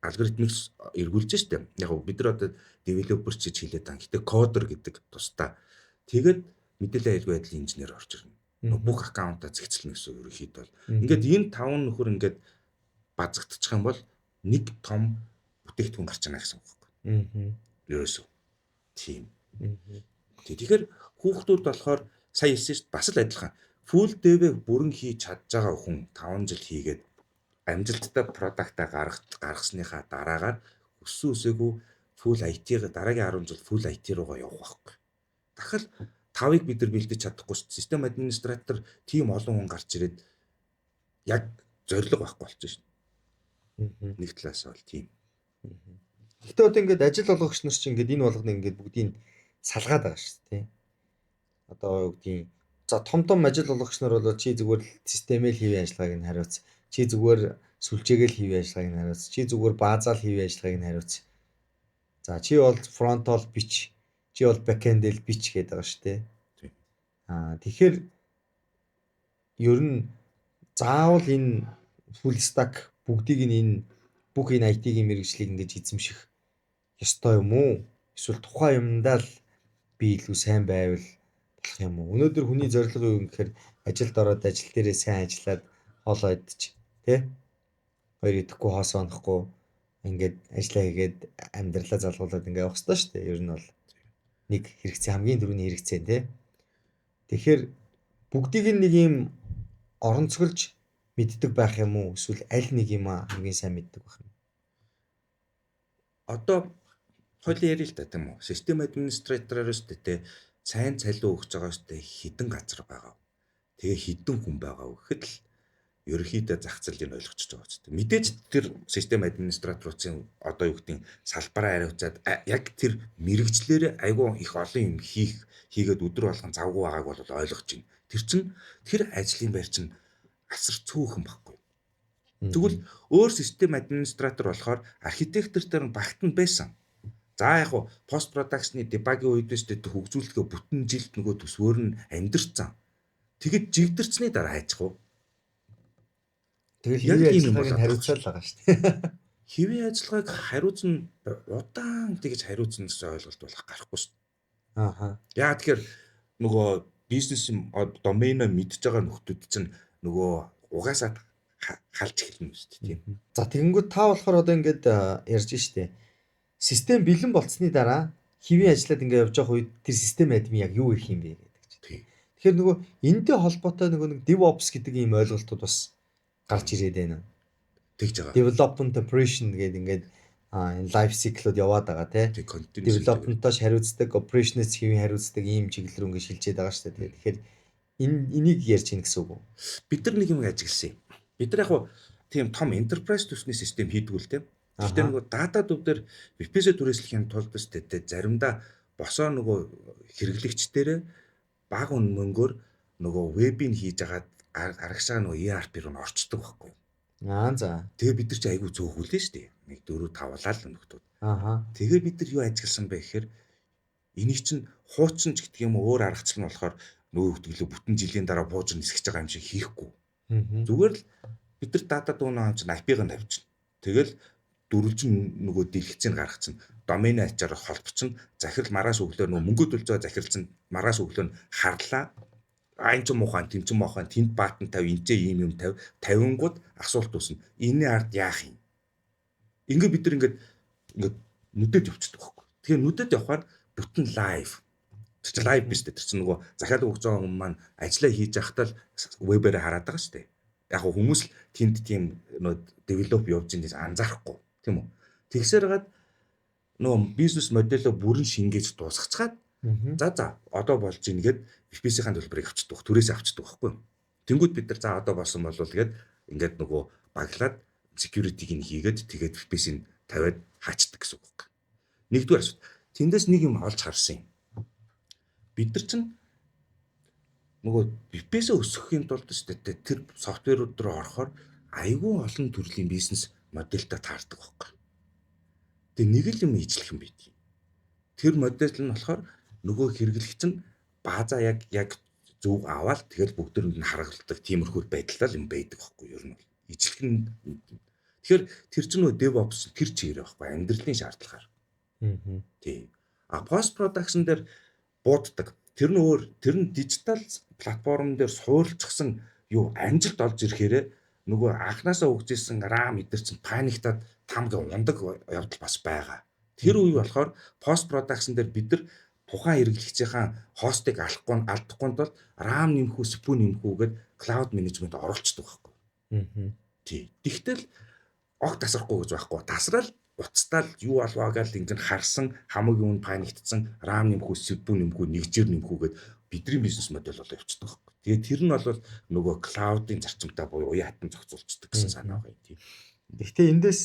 алгоритмыг эргүүлж штеп. Яг бид нар одоо developer ч хэлээд байгаа. Гэтэ кодер гэдэг тусдаа тэгээд мэдээлэл аюулгүй байдлын инженер орж ирнэ. Бүх аккаунтаа зэгцэлнэ гэсэн ерөнхийдөө бол. Ингээд энэ таван нөхөр ингээд базагдчих юм бол нэг том бүтээгдэхүүн гарч ирнэ гэсэн үг байхгүй. Ерөөсөө. Тийм. Тэгэхээр хүүхдүүд болохоор сая хэлсэн шүү дээ бас л адилхан. Full dev-ийг бүрэн хийж чадж байгаа хүн 5 жил хийгээд амжилттай продактаа гаргасныхаа дараагаар өссөн үсээгүй full IT-г дараагийн 10 жил full IT руугаа явах байхгүй. Дахил 5-ыг бид нар бэлдэж чадахгүй шүү дээ. Систем администратор тийм олон хүн гарч ирээд яг зориг байхгүй болчих шүү дээ. Нэг талаас бол тийм. Гэтэ одоо ингээд ажил олгогч нар чинь ингээд энэ болгоно ингээд бүгдийг салгаад байгаа шүү дээ. Одоо юу гэдгийг за том ажил олгогч нар бол чи зүгээр системэл хийвээ ажиллагааг нь хариуц. Чи зүгээр сүлжээгээл хийвээ ажиллагааг нь хариуц. Чи зүгээр баазаал хийвээ ажиллагааг нь хариуц. За чи бол фронтол бич. Чи бол бэкэндэл бич гэдэг байгаа шүү дээ. Тэгэхээр ер нь заавал энэ full stack бүгдийг энэ бүх энэ IT-ийн мэргэжлийг ингэж эзэмших ёстой юм уу? Эсвэл тухайн юмдаа л би илүү сайн байвал болох юм уу? Өнөөдөр хүний зорилго юу юм гэхээр ажилд ороод ажил дээрээ сайн ажиллаад хоолоо идчих, тий? Хоёр идэхгүй хоосоо онохгүй ингээд ажиллаа хийгээд амьдралаа залгуулад ингээд явах хэрэгтэй шүү дээ. Ер нь бол нэг хэрэгцээ хамгийн түрүүний хэрэгцээ тий. Тэгэхээр бүгдийг нэг юм орон цогөлж мэддэг байх юм уу? Эсвэл аль нэг юм хамгийн сайн мэддэг байх юм? одоо хоёлын ярил л та тийм үү? Систем администратороос тэ сайн цалин өгч байгаа өстэй хідэн газар байгаа. Тэгээ хідэн хүн байгаа гэхэд л ерөнхийдөө зах зээлийг ойлгочихж байгаа ч тийм. Мэдээж тэр систем администраторын одоо юу гэдэг салбараа хариуцаад яг тэр мэрэгчлэр айгүй их олон юм хийгээд өдөр болгон завгүй байгааг бол ойлгож байна. Тэр чинь тэр ажлын байр чинь асар цөөхөн баггүй. Тэгвэл өөр систем администратор болохоор архитектортойр багт нь байсан. За яг хуу пост продакшны дебагийн үед биш тэ хөгжүүлэлтөө бүтэн жилд нөгөө төсвөр нь амьдэрсэн. Тэгэд жигдэрчний дараа хайчих уу? Тэгэл Яг хэвийн тийм юм ажиллагааг болоод хариуцаад байгаа шүү дээ. хэвийн ажиллагааг хариуцна удаан тэгж хариуцна гэсэн ойлголт болох гарахгүй шүү. Ааха. Яа тэгэхээр нөгөө бизнес доменоо мэдж байгаа нөхдүүд чинь нөгөө угаасаа халж эхэлнэ шүү дээ тийм. За тэгэнгүүт та болохоор одоо ингээд ярьж штэ. Систем бэлэн болцсны дараа хэвийн ажиллаад ингээд явж байгаа үед тэр систем админ яг юу их юм бэ гэдэг чинь. Тийм. Тэгэхээр нөгөө энэтэй холбоотой нөгөө нэг DevOps гэдэг ийм ойлголтууд бас гарч ирээд байна. Тэгж байгаа. Development operation гэдэг ингээд энэ life cycle-ууд яваад байгаа тий. Тэг continuous Development-оош хариуцдаг, operation-ээс хэвийн хариуцдаг ийм чиглэл рүү ингээд шилжээд байгаа шүү дээ. Тэгэхээр энийг ярьж гин гэсэн үг үү? бид нар нэг юм ажигласан юм. Бид нар яг хуу тийм том enterprise төсний систем хийдэг үл тийм. Гэхдээ нөгөө дата төв дээр VPS түрээслэхийн тулд өстэй заримдаа босоо нөгөө хэрэглэгчдэрээ бага мөнгөөр нөгөө вебийг хийж агаад арагшаа нөгөө ERP руу орчдөг байхгүй. За. Тэгээ бид нар чи айгүй зөөхүүлээ шүү дээ. 1 4 5 лаа л нөхдүүд. Тэгээ бид нар юу ажигласан бэ гэхээр энийг чинь хуучин ч гэдэг юм өөр аргачлал нь болохоор нөгөө хөтөлөө бүтэн жилийн дараа бууж нисгэж байгаа юм шиг хийхгүй. Зүгээр л бид нар дата дүүнээ хамж IP-г нь тавьчихна. Тэгэл дөрвөлжин нөгөө дэлгэцийг гаргацсан. Домен ачаар холбоцсон. Захирал мараас өглөө нөгөө мөнгө төлж байгаа захиралцсан мараас өглөө нь харлаа. Айн ч муухан, тэн ч муухан, тэнд баатан тав, энэчээ ийм юм тав. 50-гууд асуулт үүснэ. Энийн ард яах юм? Ингээд бид нар ингээд нүдэд явчихдаг байхгүй. Тэгэхээр нүдэд явахаар бүтэн лайв. Тэр лайв биш дээ. Тэр чинь нөгөө захиалга өгч байгаа хүмүүс маань ажиллаа хийж байхдаа л вебээр хараад байгаа шүү дээ. Яг хүмүүс л тэнд тийм нөгөө девелоп явж байгаа анзаарахгүй тийм үү. Тэгсээр гад нөгөө бизнес модельөө бүрэн шингээж дуусгацгаад за одоо болж ийн гэд VPS-ийн төлбөрийг авчдаг, түрээсээ авчдаг байхгүй юу. Тэнгүүд бид нар за одоо болсон болов гэд ингээд нөгөө баглаад security-г нь хийгээд тэгээд VPS-ийг тавиад хаачдаг гэсэн үг байна. Нэгдүгээр асуулт. Тэндээс нэг юм олж харсан юм. Бид нар чинь нөгөө VPS өсгөхийн тулд тэр софтверууд руу орохоор айгүй олон төрлийн бизнес модельтэй таардаг байхгүй. Тэгээ нэг л юм ижлэх юм байдгийг. Тэр модель нь болохоор нөгөө хэрэглэгч нь баазаа яг зөв аваад тэгэл бүгдээр нь харгалдаг тиймэрхүү байдалтай юм байдаг байхгүй юу? Ер нь ижлэх нь. Тэгэхээр тэр чинь нөгөө DevOps тэр чигээр байхгүй амьдралын шаардлагаар. Тийм. Post production дээр бууддаг. Тэр нь дижитал платформ дээр суурилчихсан юу амжилт олж ирэхээр нөгөө анханасаа өгч ирсэн RAM эдэр чинь паниктаад тамга ундаг явдал бас байгаа. Тэр үе болохоор post production дээр бид нар тухайн хэрэглэгчийн хостыг алдахгүй тул RAM нэмэх үү, CPU нэмэх үгээд cloud management оруулцдаг байхгүй. Тий. Тэгтэл огт тасрахгүй гэж байхгүй. Тасрал уцтаал юу болваа гэж ингээд харсан хамгийн үн паниктсан RAM нэмэх үү, CPU нэмэх үү, нэгжээр нэмэх үгээд бидний бизнес модель болоо явцдаг байхгүй. Тэгээ тэр нь бол нөгөө cloud-ын зарчимтай буюу уян хатан зохицуулцдаг гэсэн санаа байгаа юм тийм. Гэхдээ эндээс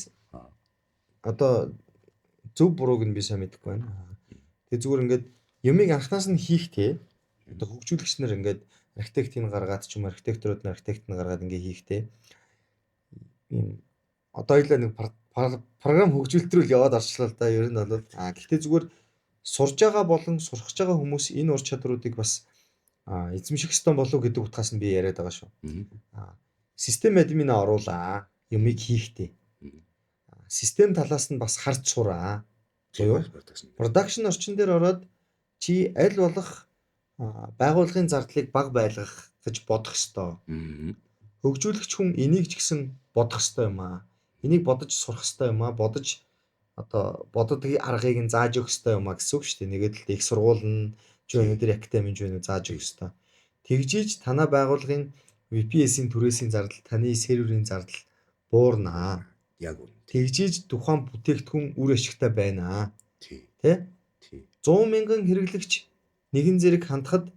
одоо зөв бурууг нь би сайн мэдэхгүй байна. Тэгээ зүгээр ингээд юмыг анханаас нь хийхтэй. Одоо хөгжүүлэгч нар ингээд архитектыг гаргаад ч юм архитекторууд нь архитект нь гаргаад ингээд хийхтэй. Ийм одоо хоёлаа нэг програм хөгжүүлэлтрүүл яваад орчлоо л да. Ер нь бол гэхдээ зүгээр сурж байгаа болон сурах байгаа хүмүүс энэ ур чадруудыг бас эзэмших ёстой болов гэдэг утгаас нь би яриад байгаа шүү. Систем админ оруулаа юмыг хийхтэй. Систем талаас нь бас харж сураа. Буюу production орчин дээр ороод чи аль болох байгууллагын зардлыг бага байлгах гэж бодох ёстой. Хөгжүүлэгч хүн энийг ч гэсэн бодох ёстой юм аа. Энийг бодож сурах ёстой юм аа. Бодож одоо бододгийн аргыг нь зааж өгөх ёстой юм аа гэсэн үг шүү дээ. Нэгэд л их сургууль нь ч өнөөдөр академи ч өнөө зааж өгөх ёстой. Тэгжиж танай байгууллагын VPS-ийн түрээсийн зардал, таны серверийн зардал буурнаа. Яг үнэ. Тэгжиж тухайн бүтээгдэхүүн үр ашигтай байна. Тий. Тэ? Тий. 100 мянган хэрэглэгч нэгэн зэрэг хандахад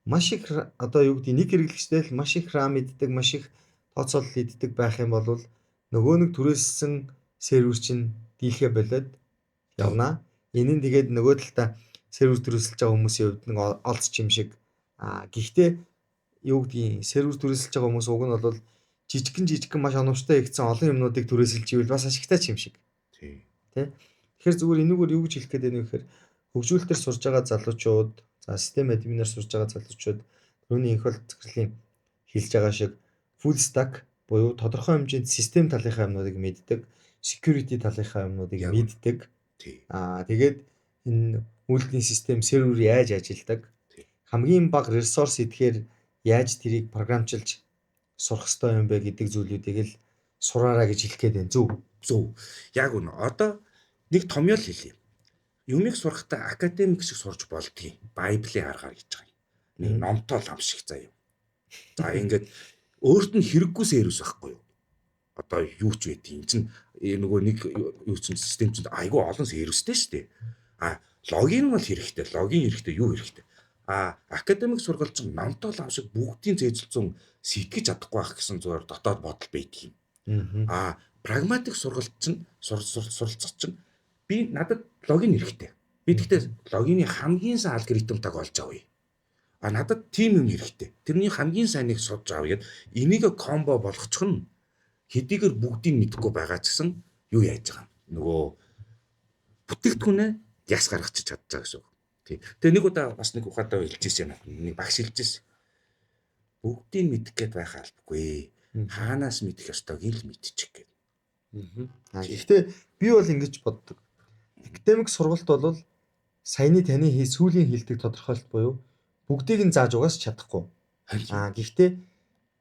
маш их одоо юу гэдэг нэг хэрэглэгчтэй л маш их RAM иддэг, маш их тооцоолол иддэг байх юм бол нөгөө нэг түрээссэн сервер чинь дийлхэ болоод явна. Энэ нь тэгээд нөгөө талдаа сервер түрээсэлж байгаа хүмүүсийн хувьд нэг олц юм шиг. Гэхдээ юу гэдгийг сервер түрээсэлж байгаа хүмүүс уг нь бол жижигхэн маш оновчтой хийгдсэн олон юмнуудыг түрээсэлж ивэл бас ашигтай юм шиг. Тий. Тэ? Тэгэхээр зүгээр энэгээр юу гэж хэлэх гээд байна вэ гэхээр хөгжүүлэлтээр сурж байгаа залуучууд, систем админаар сурж байгаа залуучууд түрүүний их бол захирлын хэлж байгаа шиг full stack буюу тодорхой хэмжээнд систем талынхаа юмнуудыг мэддэг, security талынхаа юмнуудыг мэддэг. Тэгээд энэ үйлдвэрийн систем сервер яаж ажилладаг, хамгийн бага ресурс идэхээр яаж тэрийг програмчилж сурах ёстой юм бэ гэдэг зүйлүүдийг л сураараа гэж хэлэх гээд байна. Зөв. Яг үнэ. Одоо нэг томьёол хэлье. Юмыг сурахтаа академик шиг сурж болдгийг Байблийн аргаар хийж байгаа юм. Нэг номтой л ам шиг заяа. За ингээд өөрт нь хэрэггүй сервис байхгүй юу? Одоо юу ч байдгийг энэ чинь нөгөө нэг юу ч систем чинь айгүй олон сервистэй шүү дээ. Логин бол хэрэгтэй. Логин хэрэгтэй, юу хэрэгтэй. Академик сургалт чинь номтой л ам шиг бүгдийн зээжлцэн сэтгэж чадахгүй байх гэсэн зүгээр дотоод бодол байдаг юм. Прагматик сургалт чинь суралцах чинь би надад логин хэрэгтэй. Би тэгтээ логины хамгийн сайн алгоритмтайг олж авъя. Надад тим юм хэрэгтэй. Тэрний хамгийн сайныг судж авъя гэд энийг комбо болгочих нь хэдийгээр бүгдийг мэдэхгүй байгаа ч гэсэн юу яаж байгаа юм. Нөгөө бүтээгдэхүүнээ яс гаргачих чадж байгаа гэсэн үг. Тэгээ нэг удаа бас нэг ухаатаа хэлчихсэн юм. Нэг багш хэлчихсэн. Бүгдийг мэдэх гээд байх албагүй. Хаанаас мэдэх ёстойг л мэдчих гээд. Гэхдээ би бол ингэж боддог. Академик сургалт бол саяны таны сүүлийн хэлдэг тодорхойлолт буюу бүгдийг нь зааж угаас чадахгүй. Гэхдээ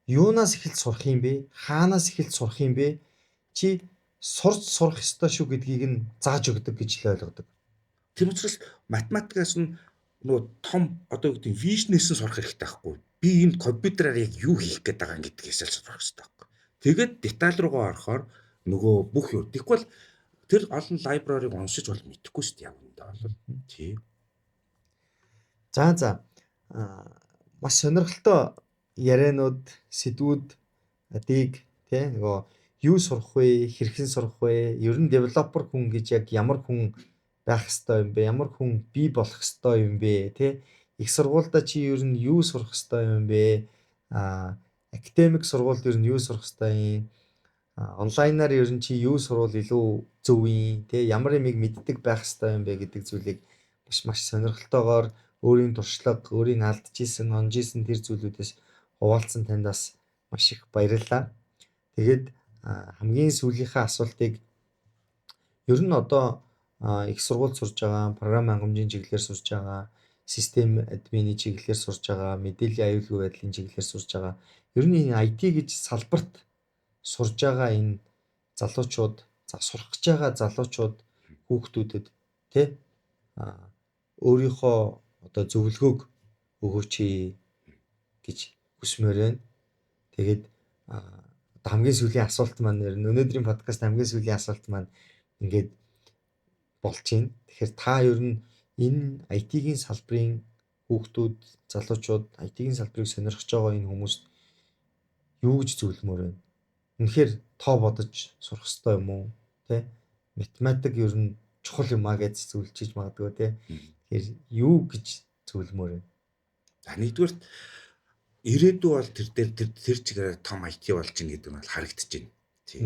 юунаас эхэлж сурах юм бэ? Хаанаас эхэлж сурах юм бэ? Чи сурч сурах ёстой шүү гэдгийг нь зааж өгдөг гэж л ойлгодог. Тийм учраас математикаас нь нөгөө том одоо юу гэдэг вижнээс нь сурах хэрэгтэй байхгүй. Би энэ компьютераар яг юу хийх гээд байгаа гэдгээс л сурах хэрэгтэй байхгүй. Тэгээд деталь руугаа орохоор нөгөө бүх юу. Тэгвэл тэр олон лайбрарийг уншиж бол мэдэхгүй шүү дээ яг үндэ бол. Тий. За маш сонирхолтой ярианууд, сэдвүүдийг тий нөгөө юу сурах вэ, хэрхэн сурах вэ? Ер нь девелопер хүн гэж яг ямар хүн байх ёстой юм бэ? Ямар хүн бий болох ёстой юм бэ? Тий их сургуультай чи ер нь юу сурах ёстой юм бэ? Академик сургуульд ер нь юу сурах ёстой юм? Онлайнаар ер нь чи юу сурвал илүү зөв юм? Тий ямар юмыг мэддэг байх ёстой юм бэ гэдэг зүйлийг маш сонирхолтойгоор өөрийн туршлага, өөрийн алдчихсэн, онжсэн тэр зүйлүүдээс хуваалцсан таньдаас маш их баярлалаа. Тэгээд хамгийн сүүлийнхээ асуултыг ер нь одоо их сургууль сурж байгаа, програм хангамжийн чиглэлээр сурж байгаа, систем админы чиглэлээр сурж байгаа, мэдээллийн аюулгүй байдлын чиглэлээр сурж байгаа. Ер нь энэ IT гэж салбарт сурж байгаа энэ залуучууд, сурах гэж байгаа залуучууд, хүүхдүүдэд тий өөрийнхөө одоо зөвлөгөөг өгөөч гэж хүсмээр байна. Тэгээд хамгийн сүүлийн асуулт маань өнөөдрийн подкаст хамгийн сүүлийн асуулт маань ингээд болж байна. Тэгэхээр та ер нь энэ IT-ийн салбарын хүүхдүүд, залуучууд, IT-ийн салбарыг сонирхож байгаа энэ хүмүүст юу гэж зөвлөмөр байна? Үнэхээр тоо бодож сурах хэрэгтэй юм уу? Тэ? Математик ер нь чухал юм аа гэж зөвлөж магадгүй тэ. Тэгэхээр юу гэж зөвлөмөр байна? Нэгдүгээр ирээдүй бол тэр чигээр том IT болж ийн гэдэг нь бол харагдаж байна. Тийм.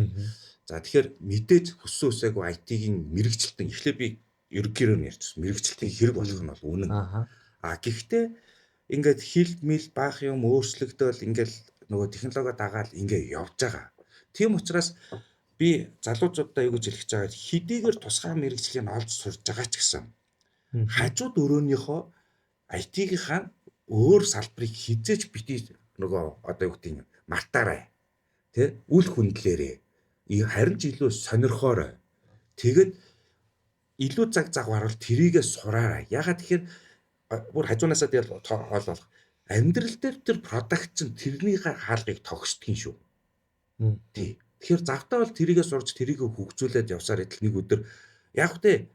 За тэгэхээр мэдээж хүссэн үсээгүй IT-ийн мэрэгчлэлтэн эхлээ би ерөнхийдөө ярьчихсан. Мэрэгчлэлтийн хэрэг болох нь бол үнэн. Гэхдээ ингээд хил мэл баах юм өөрчлөгдөөл ингээд нөгөө технологи дагаал ингээд явж байгаа. Тийм учраас би залуучуудаа юу гэж хэлэх гэж байгаа хэдийгээр тусгай мэрэгжлийн олж сурж байгаа ч гэсэн хажууд өрөөнийхөө IT-гийнхаа өөр салбарыг хизээч битий нөгөө одоо юу гэдэг нь мартаарай. Тэ үл хүндлээрээ харин ч илүү сонирхоорой. Тэгэд илүү цаг гарвал тэрийгэ сураарай. Ягаад тэгэхээр бүр хажуунаасаа тэгэл хоолол амьдрал дээр тэр продакт чинь тэрний хаалгыг тогсдгийн шүү. Тий. Тэгэхээр завтаа бол тэрийгээ сурж тэрийгээ хөгжүүлээд явсаар идэл нэг өдөр яг хөтэ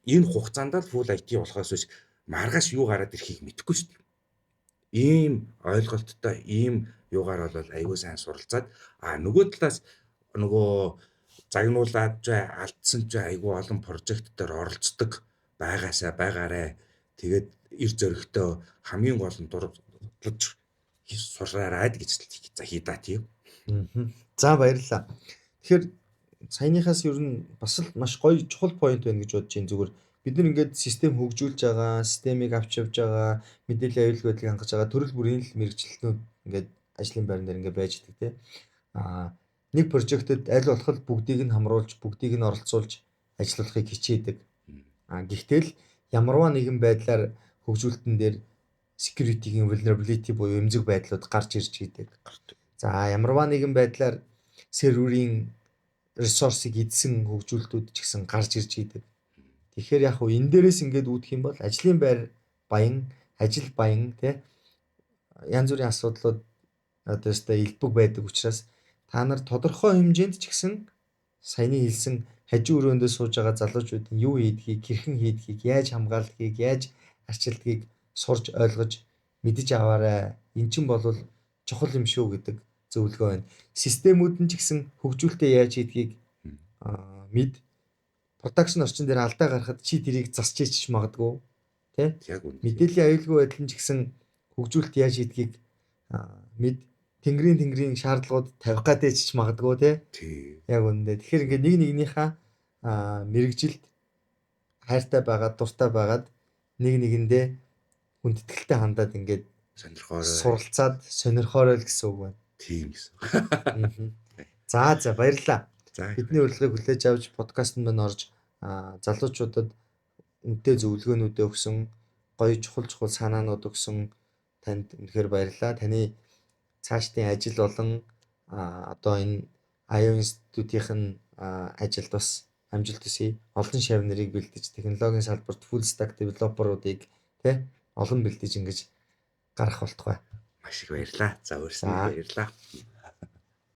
энэ хугацаанд л full IT болохоос биш маргааш юу гараад ирэхийг мэдэхгүй шүү дээ. Ийм ойлголттой ийм юугаар бол аюул сайн суралцаад нөгөө талаас нөгөө загнуулаад алдсан ч аюул олон прожект дээр оролцдог байгаарэ. Тэгээд эр зөрөгтэй хамгийн гол нь дурлаж сураарай гэж за хийдаа тийм. За баярлалаа. Тэгэхээр саяныхаас ер нь бас л маш гоё чухал point байна гэж бодож байна. Зүгээр бид нар ингээд систем хөгжүүлж байгаа, системийг авч явж байгаа, мэдээллийн аюулгүй байдлыг хангаж байгаа төрөл бүрийн л мэрэгчлэлтнүүд ингээд ажлын байран дээр ингээд байж байгаа тийм. Нэг прожектэд аль болох бүгдийг нь хамруулж, бүгдийг нь оролцуулж ажиллуулахыг хичээдэг. Гэхдээ л ямарваа нэгэн байдлаар хөгжүүлэлтэн дээр security-гийн vulnerability буюу эмзэг байдлууд гарч ирж идэг. За ямарваа нэгэн байдлаар серверийн ресурсыг эзсэн хөгжүүлэлтүүд ч гэсэн гарч ирж идэг. Тэгэхээр яг хуу энэ дээрээс ингээд үүдэх юм бол ажлын байр баян, ажил баян тий янз бүрийн асуудлууд одоо өстой илбэг байдаг учраас та нар тодорхой хэмжээнд ч гэсэн саяны хэлсэн хажуу өрөөндөө сууж байгаа залуучууд нь юу хийдгийг, хэрхэн хийдгийг, яаж хамгаалдгийг, яаж арчилдгийг сурж ойлгож мэдэж аваарай. Эн чинь бол чухал юм шүү гэдэг зөвлөгөө байна. Системүүд нь ч гэсэн хөгжүүлэлтээ яаж хийдгийг мэд. Production орчин дээр алдаа гарахад чи тэрийг засч ич магадгүй тий? Яг үнэ. Мэдээллийн аюулгүй байдал нь ч гэсэн хөгжүүлэлт яаж хийдгийг мэд. Тэнгэрийн шаардлагууд тавих гэдэг ч магадгүй тий? Яг үнэндээ. Тэгэхээр ингээд нэг нэгнийхээ мэрэгжилд хайртай байгаад, дуртай байгаад нэг нэгэндээ хүндэтгэлтэй хандаад ингээд суралцаад сонирхоорой л гэсэн үг байна. Тийм гэсэн. За баярлалаа. Бидний урилгыг хүлээж авч подкастт мань орж залуучуудад үнэтэй зөвлөгөөнүүдээ өгсөн, гоё чухал санаанууд өгсөн танд үнэхээр баярлалаа. Таны цаашдын ажил болон одоо энэ IO институтийн ажилд бас амжилт хүсье. Олон шавь нарыг бэлдэж, технологийн салбарт full stack developer-уудыг тий олон бэлдэж ингэж гарах болтугай. Маш их баярлалаа. За өөрсдөө баярлалаа.